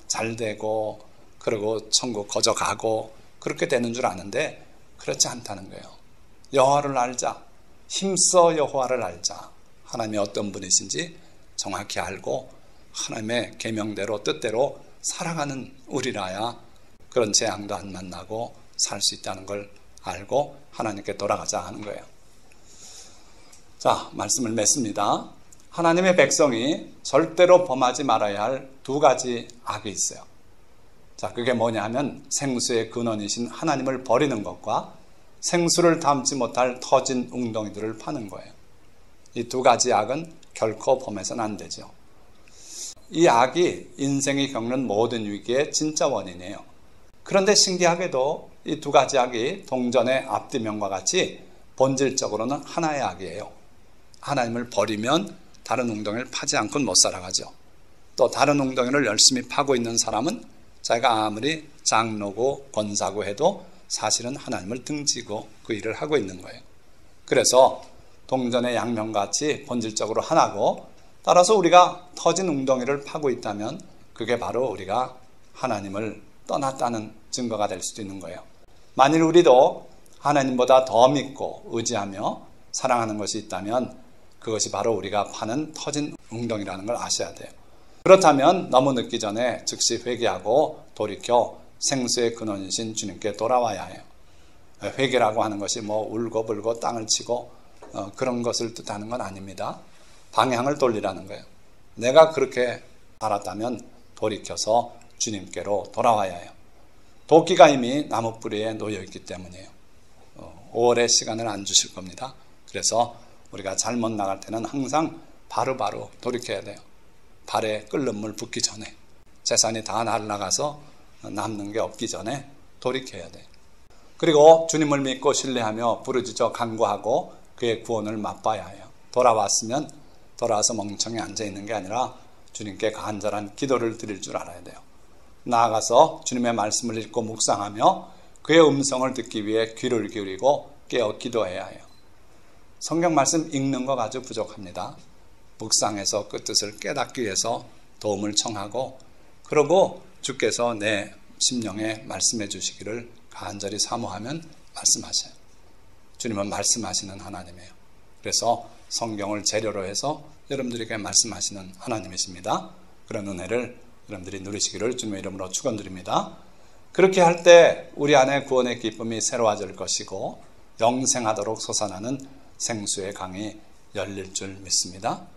잘 되고 그리고 천국 거저 가고 그렇게 되는 줄 아는데 그렇지 않다는 거예요. 여호와를 알자. 힘써 여호와를 알자. 하나님이 어떤 분이신지 정확히 알고 하나님의 계명대로 뜻대로 살아가는 우리라야 그런 재앙도 안 만나고 살 수 있다는 걸 알고 하나님께 돌아가자 하는 거예요. 자, 말씀을 맺습니다. 하나님의 백성이 절대로 범하지 말아야 할 두 가지 악이 있어요. 자, 그게 뭐냐 하면 생수의 근원이신 하나님을 버리는 것과 생수를 담지 못할 터진 웅덩이들을 파는 거예요. 이 두 가지 악은 결코 범해서는 안 되죠. 이 악이 인생이 겪는 모든 위기의 진짜 원인이에요. 그런데 신기하게도 이 두 가지 악이 동전의 앞뒤면과 같이 본질적으로는 하나의 악이에요. 하나님을 버리면 다른 웅덩이를 파지 않고는 못 살아가죠. 또 다른 웅덩이를 열심히 파고 있는 사람은 자기가 아무리 장로고 권사고 해도 사실은 하나님을 등지고 그 일을 하고 있는 거예요. 그래서 동전의 양면같이 본질적으로 하나고, 따라서 우리가 터진 웅덩이를 파고 있다면 그게 바로 우리가 하나님을 떠났다는 증거가 될 수도 있는 거예요. 만일 우리도 하나님보다 더 믿고 의지하며 사랑하는 것이 있다면 그것이 바로 우리가 파는 터진 웅덩이라는 걸 아셔야 돼요. 그렇다면 너무 늦기 전에 즉시 회개하고 돌이켜 생수의 근원이신 주님께 돌아와야 해요. 회개라고 하는 것이 뭐 울고불고 땅을 치고 그런 것을 뜻하는 건 아닙니다. 방향을 돌리라는 거예요. 내가 그렇게 알았다면 돌이켜서 주님께로 돌아와야 해요. 도끼가 이미 나무 뿌리에 놓여 있기 때문이에요. 오래 시간을 안 주실 겁니다. 그래서 우리가 잘못 나갈 때는 항상 바로바로 돌이켜야 돼요. 발에 끓는 물 붓기 전에, 재산이 다 날아가서 남는 게 없기 전에 돌이켜야 돼요. 그리고 주님을 믿고 신뢰하며 부르짖어 간구하고 그의 구원을 맛봐야 해요. 돌아왔으면 돌아와서 멍청히 앉아있는 게 아니라 주님께 간절한 기도를 드릴 줄 알아야 돼요. 나아가서 주님의 말씀을 읽고 묵상하며 그의 음성을 듣기 위해 귀를 기울이고 깨어 기도해야 해요. 성경 말씀 읽는 것 아주 부족합니다. 묵상해서 그 뜻을 깨닫기 위해서 도움을 청하고, 그러고 주께서 내 심령에 말씀해 주시기를 간절히 사모하면 말씀하셔요. 주님은 말씀하시는 하나님이에요. 그래서 성경을 재료로 해서 여러분들에게 말씀하시는 하나님이십니다. 그런 은혜를 여러분들이 누리시기를 주님의 이름으로 축원드립니다. 그렇게 할 때 우리 안에 구원의 기쁨이 새로워질 것이고 영생하도록 솟아나는 생수의 강이 열릴 줄 믿습니다.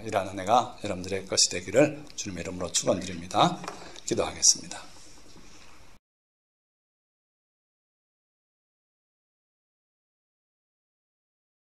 이러한 은혜가 여러분들의 것이 되기를 주님의 이름으로 축원드립니다. 기도하겠습니다.